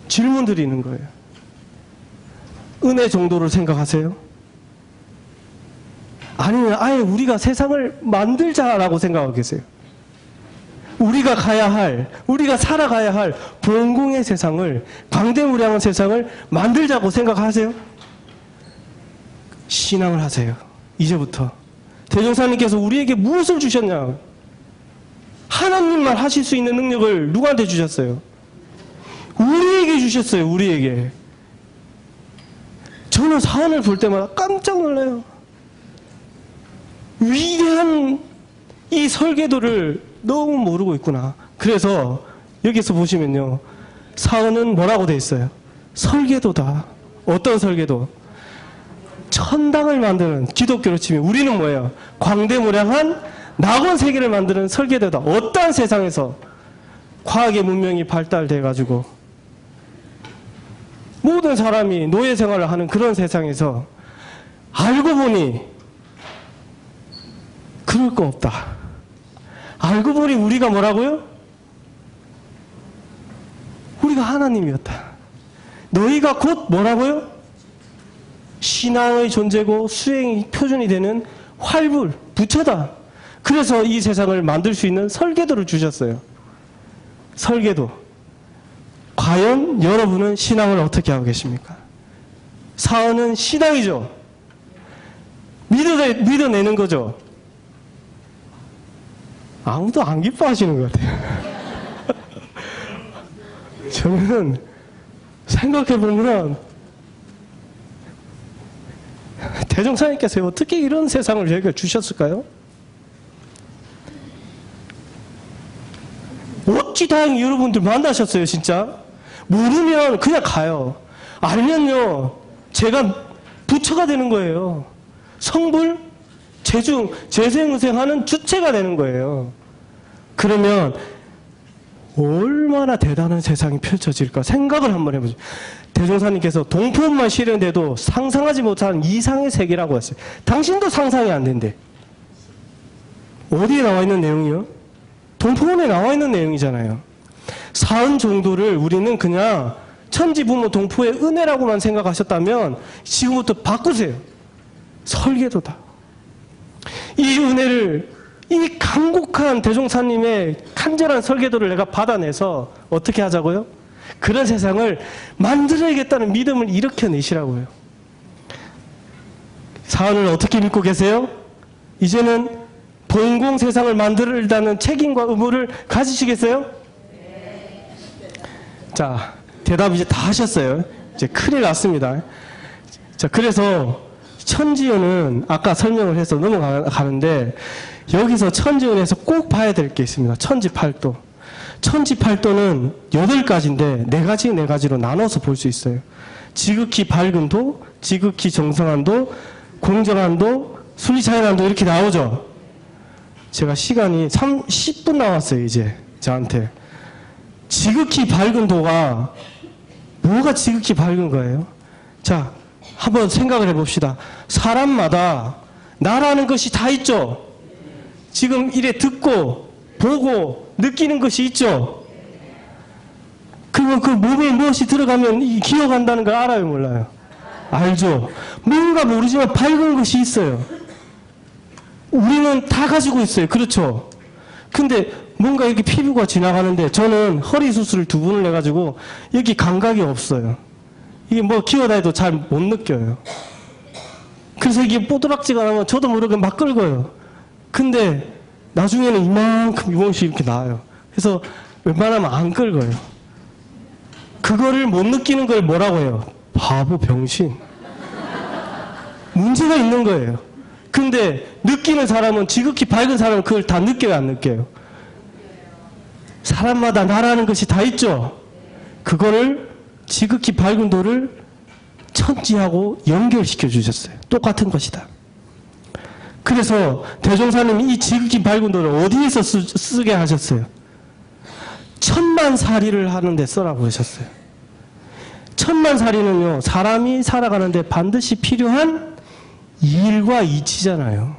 질문 드리는 거예요. 은혜 정도를 생각하세요? 아니면 아예 우리가 세상을 만들자라고 생각하고 계세요? 우리가 가야 할, 우리가 살아가야 할 본공의 세상을, 광대무량한 세상을 만들자고 생각하세요? 신앙을 하세요. 이제부터. 대종사님께서 우리에게 무엇을 주셨냐? 하나님만 하실 수 있는 능력을 누구한테 주셨어요? 우리에게 주셨어요. 우리에게. 저는 사안을 볼 때마다 깜짝 놀라요. 위대한 이 설계도를 너무 모르고 있구나. 그래서 여기서 보시면요, 사언은 뭐라고 돼 있어요? 설계도다. 어떤 설계도? 천당을 만드는, 기독교로 치면 우리는 뭐예요? 광대무량한 낙원세계를 만드는 설계도다. 어떠한 세상에서 과학의 문명이 발달돼 가지고 모든 사람이 노예 생활을 하는 그런 세상에서 알고 보니 그럴 거 없다. 알고 보니 우리가 뭐라고요? 우리가 하나님이었다. 너희가 곧 뭐라고요? 신앙의 존재고 수행이 표준이 되는 활불, 부처다. 그래서 이 세상을 만들 수 있는 설계도를 주셨어요. 설계도. 과연 여러분은 신앙을 어떻게 하고 계십니까? 사언은 신앙이죠. 믿어내는 거죠. 아무도 안 기뻐하시는 것 같아요. 저는 생각해보면 대종사님께서 어떻게 이런 세상을 저희가 주셨을까요? 어찌 다행히 여러분들 만나셨어요, 진짜? 모르면 그냥 가요. 알면요, 제가 부처가 되는 거예요. 성불, 재중, 재생의생하는 주체가 되는 거예요. 그러면 얼마나 대단한 세상이 펼쳐질까 생각을 한번 해보죠. 대종사님께서 동포만 실현돼도 상상하지 못한 이상의 세계라고 했어요. 당신도 상상이 안 된대. 어디에 나와 있는 내용이요? 동포원에 나와 있는 내용이잖아요. 사은 정도를 우리는 그냥 천지부모 동포의 은혜라고만 생각하셨다면 지금부터 바꾸세요. 설계도다. 이 은혜를 이 간곡한 대종사님의 간절한 설계도를 내가 받아내서 어떻게 하자고요? 그런 세상을 만들어야겠다는 믿음을 일으켜내시라고요. 사안을 어떻게 믿고 계세요? 이제는 봉공 세상을 만들다는 책임과 의무를 가지시겠어요? 자, 대답 이제 다 하셨어요. 이제 큰일 났습니다. 자, 그래서 천지연은 아까 설명을 해서 넘어가는데 여기서 천지연에서 꼭 봐야 될 게 있습니다. 천지팔도. 천지팔도는 8가지인데 4가지로 나눠서 볼 수 있어요. 지극히 밝은 도, 지극히 정성한 도, 공정한 도, 순리차이난 도 이렇게 나오죠. 제가 시간이 10분 남았어요. 이제 저한테. 지극히 밝은 도가 뭐가 지극히 밝은 거예요? 자, 한번 생각을 해봅시다. 사람마다 나라는 것이 다 있죠? 지금 이래 듣고 보고 느끼는 것이 있죠? 그러면 그 몸에 무엇이 들어가면 기어간다는 걸 알아요? 몰라요? 알죠? 뭔가 모르지만 밝은 것이 있어요. 우리는 다 가지고 있어요. 그렇죠? 근데 뭔가 이렇게 피부가 지나가는데 저는 허리 수술을 2번을 해가지고 여기 감각이 없어요. 이게 뭐 기어다녀도 잘 못 느껴요. 그래서 이게 뽀드락지가 나면 저도 모르게 막 긁어요. 근데 나중에는 이만큼 유봉씩 이렇게 나와요. 그래서 웬만하면 안 긁어요. 그거를 못 느끼는 걸 뭐라고 해요? 바보, 병신. 문제가 있는 거예요. 근데 느끼는 사람은, 지극히 밝은 사람은 그걸 다 느껴요, 안 느껴요? 사람마다 나라는 것이 다 있죠? 그거를 지극히 밝은 도를 천지하고 연결시켜 주셨어요. 똑같은 것이다. 그래서 대종사님이 이 지극히 밝은 도를 어디에서 쓰게 하셨어요? 천만살이를 하는데 써라고 하셨어요. 천만살이는요, 사람이 살아가는데 반드시 필요한 일과 이치잖아요.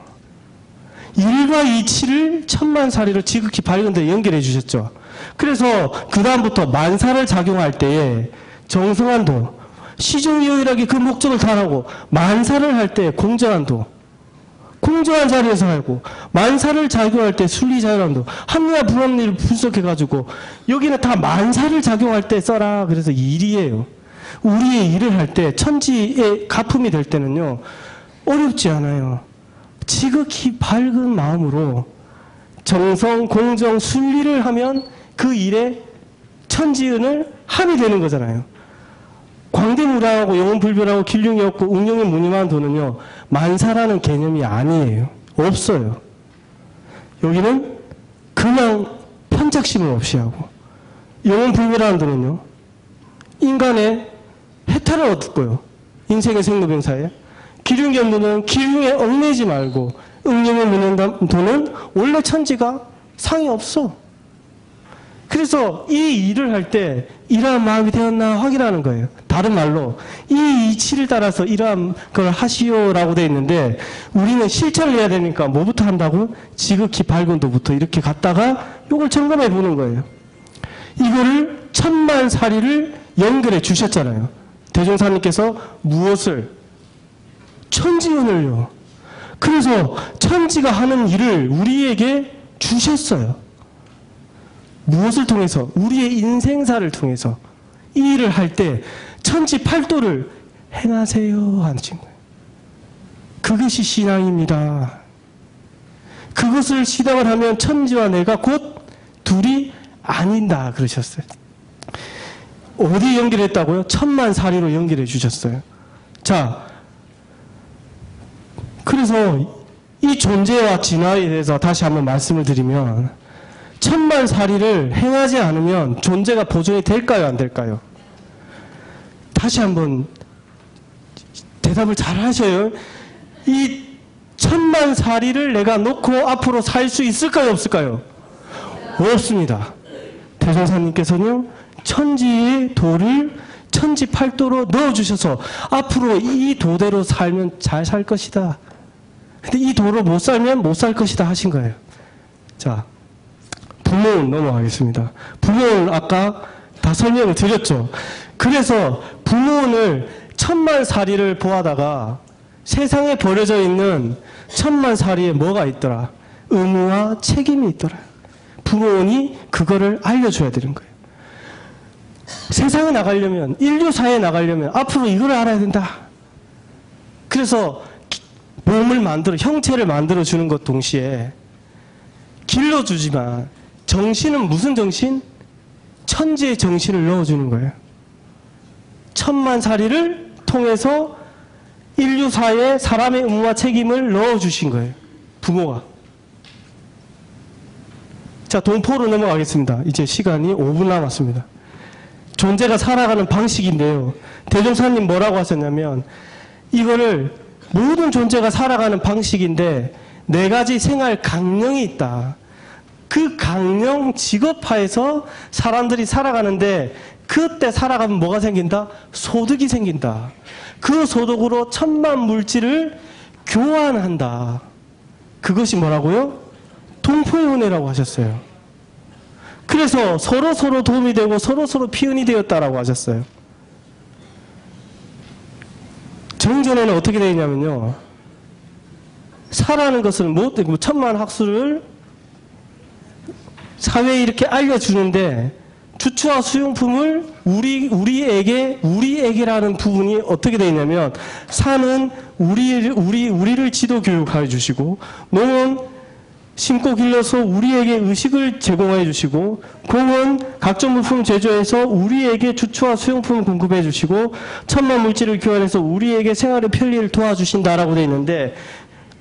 일과 이치를 천만살이로 지극히 밝은 데 연결해 주셨죠. 그래서 그 다음부터 만사를 작용할 때에 정성한 도, 시중유일하게 그 목적을 다하고, 만사를 할 때 공정한 도, 공정한 자리에서 하고, 만사를 작용할 때 순리자유한 도, 합리와 불합리를 분석해가지고 여기는 다 만사를 작용할 때 써라. 그래서 일이에요. 우리의 일을 할 때 천지의 가품이 될 때는요, 어렵지 않아요. 지극히 밝은 마음으로 정성, 공정, 순리를 하면 그 일에 천지은을 함이 되는 거잖아요. 광대무량하고 영혼불변하고 길흉이 없고 응용이 무늬만 도는요, 만사라는 개념이 아니에요. 없어요. 여기는 그냥 편착심을 없이 하고, 영혼불변하는 도는요, 인간의 해탈을 얻고요. 인생의 생로병사에. 기륭이 없는 도는 기륭에 얽매이지 말고, 응용에 무는 도는 원래 천지가 상이 없어. 그래서 이 일을 할 때 이러한 마음이 되었나 확인하는 거예요. 다른 말로 이 이치를 따라서 이러한 걸 하시오라고 되어 있는데, 우리는 실천을 해야 되니까 뭐부터 한다고? 지극히 밝은 도부터 이렇게 갔다가 이걸 점검해 보는 거예요. 이거를 천만살이를 연결해 주셨잖아요. 대종사님께서 무엇을? 천지운을요. 그래서 천지가 하는 일을 우리에게 주셨어요. 무엇을 통해서? 우리의 인생사를 통해서 이 일을 할 때 천지팔도를 행하세요 하신 거예요. 그것이 신앙입니다. 그것을 신앙을 하면 천지와 내가 곧 둘이 아닌다 그러셨어요. 어디 연결했다고요? 천만살이로 연결해 주셨어요. 자, 그래서 이 존재와 진화에 대해서 다시 한번 말씀을 드리면, 천만살이를 행하지 않으면 존재가 보존이 될까요, 안 될까요? 다시 한번 대답을 잘 하셔요. 이 천만살이를 내가 놓고 앞으로 살 수 있을까요, 없을까요? 없습니다. 대종사님께서는 천지의 도를 천지팔도로 넣어주셔서 앞으로 이 도대로 살면 잘 살 것이다. 근데 이 도로 못 살면 못 살 것이다 하신 거예요. 자, 부모운 넘어가겠습니다. 부모운 아까 다 설명을 드렸죠. 그래서 부모운을 천만살이를 보아다가 세상에 버려져 있는 천만살이에 뭐가 있더라? 의무와 책임이 있더라. 부모원이 그거를 알려줘야 되는 거예요. 세상에 나가려면, 인류사회에 나가려면 앞으로 이걸 알아야 된다. 그래서 몸을 만들어, 형체를 만들어주는 것 동시에 길러주지만 정신은 무슨 정신? 천지의 정신을 넣어주는 거예요. 천만살이를 통해서 인류사회에 사람의 의무와 책임을 넣어주신 거예요. 부모가. 자, 동포로 넘어가겠습니다. 이제 시간이 5분 남았습니다. 존재가 살아가는 방식인데요. 대종사님 뭐라고 하셨냐면, 이거를 모든 존재가 살아가는 방식인데 4가지 생활 강령이 있다. 그 강령 직업화에서 사람들이 살아가는데 그때 살아가면 뭐가 생긴다? 소득이 생긴다. 그 소득으로 천만 물질을 교환한다. 그것이 뭐라고요? 동포연애라고 하셨어요. 그래서 서로 도움이 되고 서로 피은이 되었다라고 하셨어요. 정전에는 어떻게 되어 있냐면요. 사라는 것은 천만 학수를 사회에 이렇게 알려주는데 주추와 수용품을 우리에게라는 부분이 어떻게 되어 있냐면, 사는 우리를 지도 교육해 주시고, 농은 심고 길러서 우리에게 의식을 제공해 주시고, 공은 각종 물품 제조해서 우리에게 주추와 수용품을 공급해 주시고, 천만 물질을 교환해서 우리에게 생활의 편리를 도와주신다라고 되어 있는데,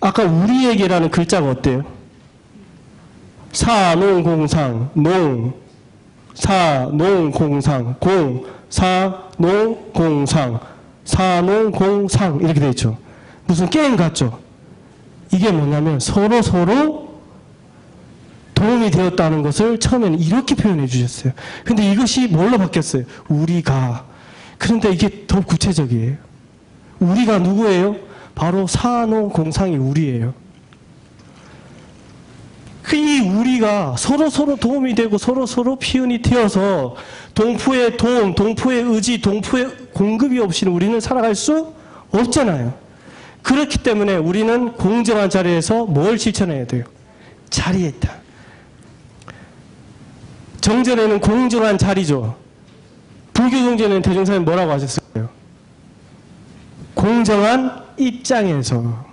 아까 우리에게라는 글자가 어때요? 사농공상, 농, 사농공상, 공, 사농공상, 사농공상 이렇게 되어 있죠. 무슨 게임 같죠? 이게 뭐냐면 서로 도움이 되었다는 것을 처음에는 이렇게 표현해 주셨어요. 근데 이것이 뭘로 바뀌었어요? 우리가. 그런데 이게 더 구체적이에요. 우리가 누구예요? 바로 사농공상이 우리예요. 이 우리가 서로 도움이 되고 서로 피은이 되어서 동포의 도움, 동포의 의지, 동포의 공급이 없이는 우리는 살아갈 수 없잖아요. 그렇기 때문에 우리는 공정한 자리에서 뭘 실천해야 돼요? 자리에 있다. 정전에는 공정한 자리죠. 불교 정전에는 대종사님 뭐라고 하셨어요? 공정한 입장에서.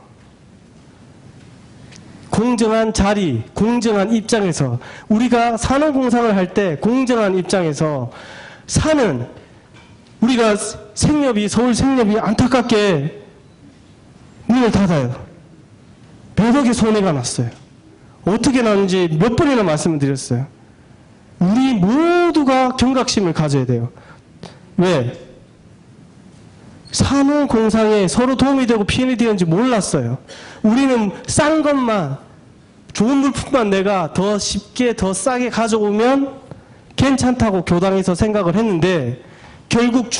공정한 자리, 공정한 입장에서. 우리가 산업공상을 할 때 공정한 입장에서 사는, 우리가 서울 생협이 안타깝게 문을 닫아요. 몇억의 손해가 났어요. 어떻게 났는지 몇 번이나 말씀을 드렸어요. 우리 모두가 경각심을 가져야 돼요. 왜? 산업공상에 서로 도움이 되고 피해이 되는지 몰랐어요. 우리는 싼 것만, 좋은 물품만 내가 더 쉽게 더 싸게 가져오면 괜찮다고 교당에서 생각을 했는데, 결국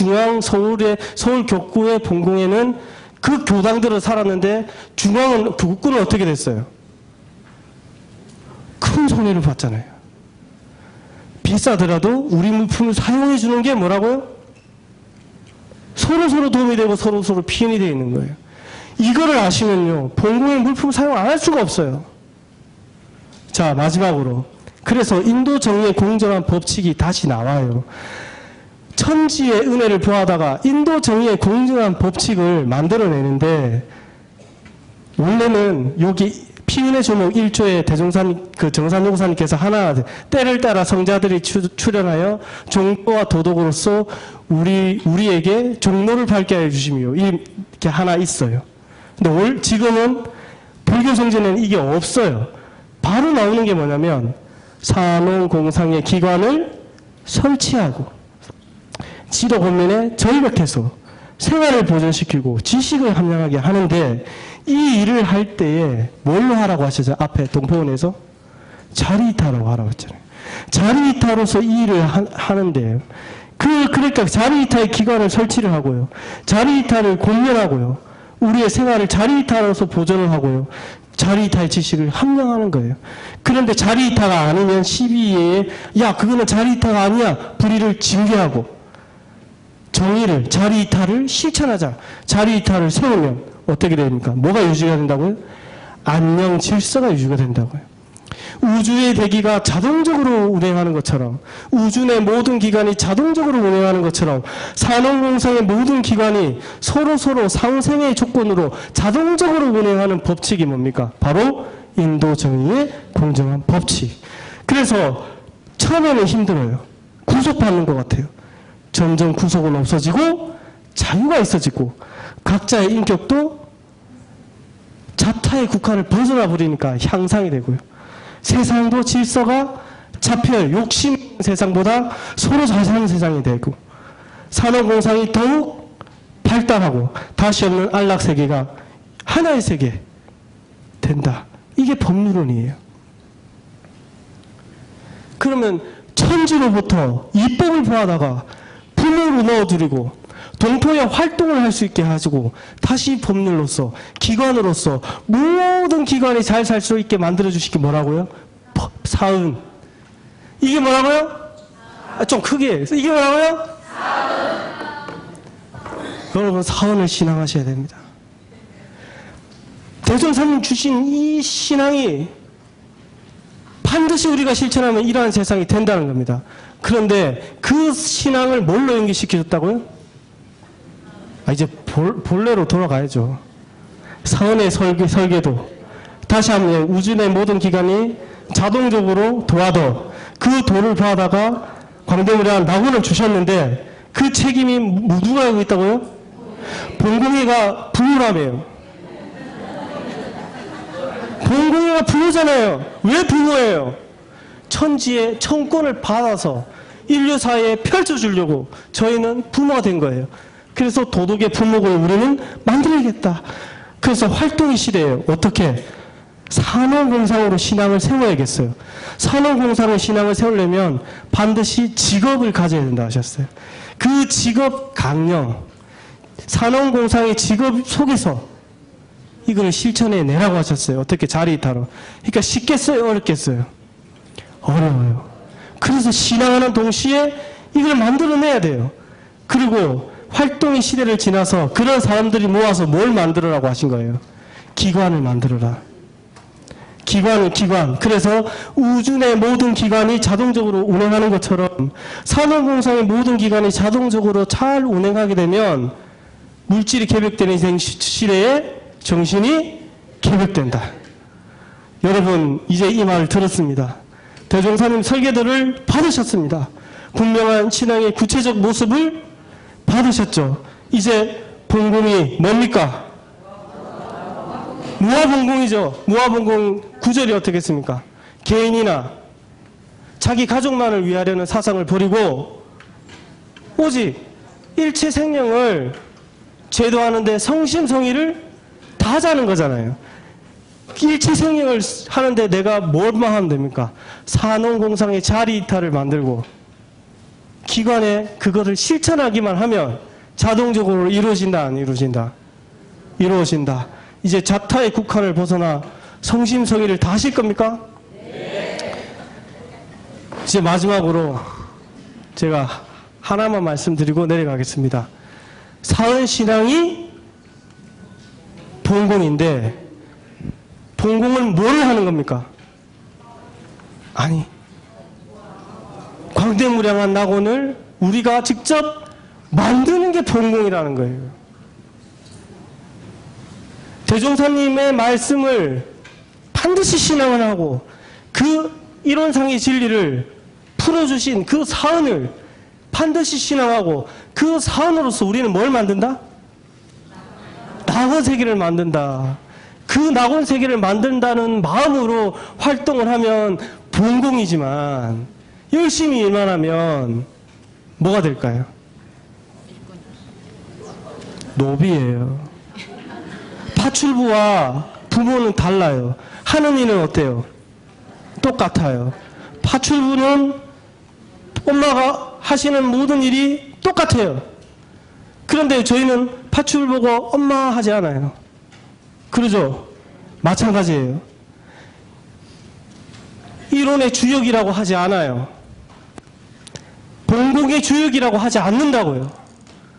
서울 교구의 본궁에는 그 교당들을 살았는데, 교구는 어떻게 됐어요? 큰 손해를 봤잖아요. 비싸더라도 우리 물품을 사용해 주는 게 뭐라고요? 서로 도움이 되고 서로 피해이 되어 있는 거예요. 이거를 아시면요, 본궁의 물품 사용 안 할 수가 없어요. 자, 마지막으로. 그래서 인도 정의의 공정한 법칙이 다시 나와요. 천지의 은혜를 보하다가 인도 정의의 공정한 법칙을 만들어내는데, 원래는 여기 피은의 조목 1조에 정산요구사님께서 하나, 때를 따라 성자들이 출연하여 종교와 도덕으로서 우리에게 종로를 밝게 해 주시며, 이렇게 하나 있어요. 근데 지금은 불교 성전에는 이게 없어요. 바로 나오는 게 뭐냐면, 산업공상의 기관을 설치하고 지도 권면에 절벽해서 생활을 보존시키고 지식을 함양하게 하는데, 이 일을 할 때에 뭘로 하라고 하시죠? 앞에 동포원에서 자리이타라고 하라고 했잖아요. 자리이타로서 이 일을 하는데, 그러니까 자리이타의 기관을 설치를 하고요, 자리이타를 권면하고요, 우리의 생활을 자리이타로서 보존을 하고요, 자리이타의 지식을 함양하는 거예요. 그런데 자리이타가 아니면 시비에, 야, 그거는 자리이타가 아니야, 불의를 징계하고 정의를, 자리이타를 실천하자, 자리이타를 세우면 어떻게 됩니까? 뭐가 유지가 된다고요? 안녕 질서가 유지가 된다고요. 우주의 대기가 자동적으로 운행하는 것처럼, 우주 내 모든 기관이 자동적으로 운행하는 것처럼 산업공상의 모든 기관이 서로 상생의 조건으로 자동적으로 운행하는 법칙이 뭡니까? 바로 인도 정의의 공정한 법칙. 그래서 처음에는 힘들어요. 구속받는 것 같아요. 점점 구속은 없어지고 자유가 있어지고 각자의 인격도 자타의 국한을 벗어나 버리니까 향상이 되고요. 세상도 질서가 잡혀요. 욕심 세상보다 서로 잘 사는 세상이 되고 산업공상이 더욱 발달하고 다시 없는 안락세계가 하나의 세계 된다. 이게 법률론이에요. 그러면 천지로부터 이법을 보하다가 품으로 넣어드리고 동토에 활동을 할 수 있게 해가지고 다시 법률로서 기관으로서 모든 기관이 잘 살 수 있게 만들어주시기 뭐라고요? 사은. 이게 뭐라고요? 좀 크게. 이게 뭐라고요? 사은. 여러분 사은을 신앙하셔야 됩니다. 대종사님 주신 이 신앙이 반드시 우리가 실천하면 이러한 세상이 된다는 겁니다. 그런데 그 신앙을 뭘로 연기시켜줬다고요? 이제 본래로 돌아가야죠. 사은의 설계도. 다시 한번 우주 내 모든 기관이 자동적으로 도와도 그 도를 봐다가 광대무량한 낙원을 주셨는데 그 책임이 누가 하고 있다고요? 본공이가 부모라며요. 본공이가 부모잖아요. 왜 부모예요? 천지의 청권을 받아서 인류 사회에 펼쳐주려고 저희는 부모가 된 거예요. 그래서 도덕의 품목을 우리는 만들어야겠다. 그래서 활동의 시대예요. 어떻게? 산업공상으로 신앙을 세워야겠어요. 산업공상으로 신앙을 세우려면 반드시 직업을 가져야 된다 하셨어요. 그 직업 강령, 산업공상의 직업 속에서 이걸 실천해 내라고 하셨어요. 어떻게? 자리이탈로. 그러니까 쉽겠어요? 어렵겠어요? 어려워요. 그래서 신앙하는 동시에 이걸 만들어내야 돼요. 그리고 활동의 시대를 지나서 그런 사람들이 모아서 뭘 만들어라고 하신 거예요? 기관을 만들어라. 기관. 그래서 우주 내 모든 기관이 자동적으로 운행하는 것처럼 산업공상의 모든 기관이 자동적으로 잘 운행하게 되면 물질이 개벽되는 시대에 정신이 개벽된다. 여러분 이제 이 말을 들었습니다. 대종사님 설계도를 받으셨습니다. 분명한 신앙의 구체적 모습을 받으셨죠. 이제 본공이 뭡니까? 무아본공이죠. 무아본공 구절이 어떻게 했습니까? 개인이나 자기 가족만을 위하려는 사상을 버리고 오직 일체 생명을 제도하는데 성심성의를 다하자는 거잖아요. 일체 생명을 하는데 내가 뭘만 하면 됩니까? 산업공상의 자리이탈을 만들고 기관에 그거를 실천하기만 하면 자동적으로 이루어진다, 안 이루어진다? 이루어진다. 이제 자타의 국한을 벗어나 성심성의를 다 하실 겁니까? 네. 이제 마지막으로 제가 하나만 말씀드리고 내려가겠습니다. 사은신앙이 본공인데 본공은 뭘 하는 겁니까? 아니, 광대무량한 낙원을 우리가 직접 만드는 게 본공이라는 거예요. 대종사님의 말씀을 반드시 신앙을 하고 그 이론상의 진리를 풀어주신 그 사은을 반드시 신앙하고 그 사은으로서 우리는 뭘 만든다? 낙원 세계를 만든다. 그 낙원 세계를 만든다는 마음으로 활동을 하면 본공이지만 열심히 일만 하면 뭐가 될까요? 노비예요. 파출부와 부모는 달라요. 하는 일은 어때요? 똑같아요. 파출부는 엄마가 하시는 모든 일이 똑같아요. 그런데 저희는 파출부가 엄마 하지 않아요. 그러죠? 마찬가지예요. 이론의 주역이라고 하지 않아요. 본공의 주역이라고 하지 않는다고요.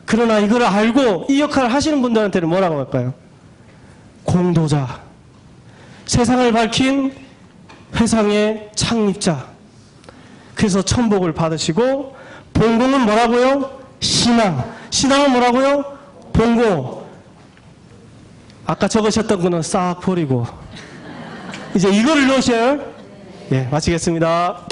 그러나 이걸 알고 이 역할을 하시는 분들한테는 뭐라고 할까요? 공도자. 세상을 밝힌 회상의 창립자. 그래서 천복을 받으시고, 본공은 뭐라고요? 신앙. 신앙은 뭐라고요? 본공. 아까 적으셨던 거는 싹 버리고 이제 이거를 넣으셔요. 예, 마치겠습니다.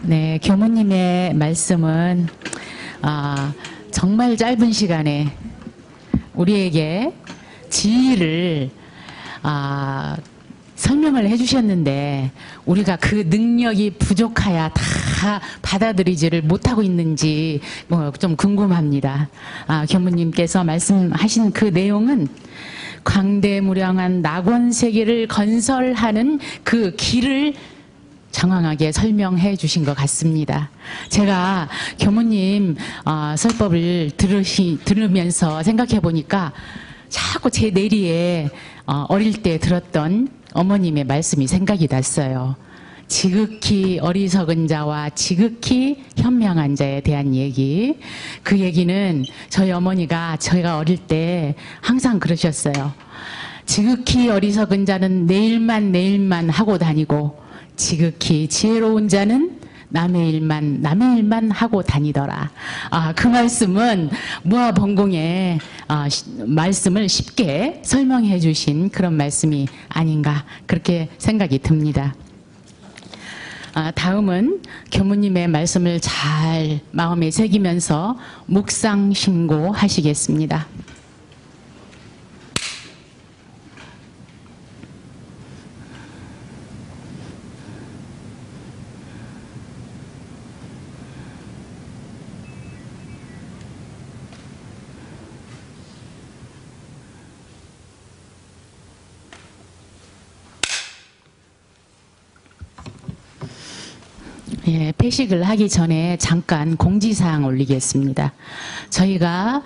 네, 교무님의 말씀은 정말 짧은 시간에 우리에게 진리를 설명을 해주셨는데 우리가 그 능력이 부족하야 다 받아들이지를 못하고 있는지 좀 궁금합니다. 교무님께서 말씀하신 그 내용은 광대무량한 낙원세계를 건설하는 그 길을 장황하게 설명해 주신 것 같습니다. 제가 교무님 설법을 들으면서 생각해 보니까 자꾸 제 뇌리에 어릴 때 들었던 어머님의 말씀이 생각이 났어요. 지극히 어리석은 자와 지극히 현명한 자에 대한 얘기. 그 얘기는 저희 어머니가 제가 어릴 때 항상 그러셨어요. 지극히 어리석은 자는 내일만 하고 다니고 지극히 지혜로운 자는 남의 일만 하고 다니더라. 그 말씀은 무아번공의 말씀을 쉽게 설명해 주신 그런 말씀이 아닌가 그렇게 생각이 듭니다. 다음은 교무님의 말씀을 잘 마음에 새기면서 묵상 심고하시겠습니다. 예, 폐식을 하기 전에 잠깐 공지사항 올리겠습니다. 저희가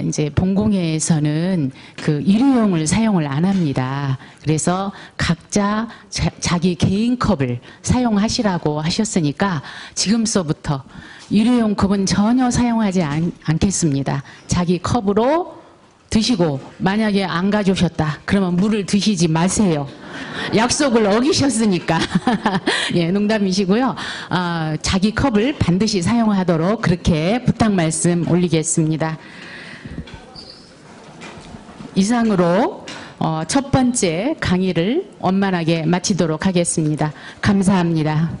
이제 본공회에서는 그 일회용을 사용을 안 합니다. 그래서 각자 자기 개인 컵을 사용하시라고 하셨으니까 지금서부터 일회용 컵은 전혀 사용하지 않겠습니다. 자기 컵으로 드시고 만약에 안 가져오셨다 그러면 물을 드시지 마세요. 약속을 어기셨으니까. 예, 농담이시고요. 자기 컵을 반드시 사용하도록 그렇게 부탁 말씀 올리겠습니다. 이상으로 첫 번째 강의를 원만하게 마치도록 하겠습니다. 감사합니다.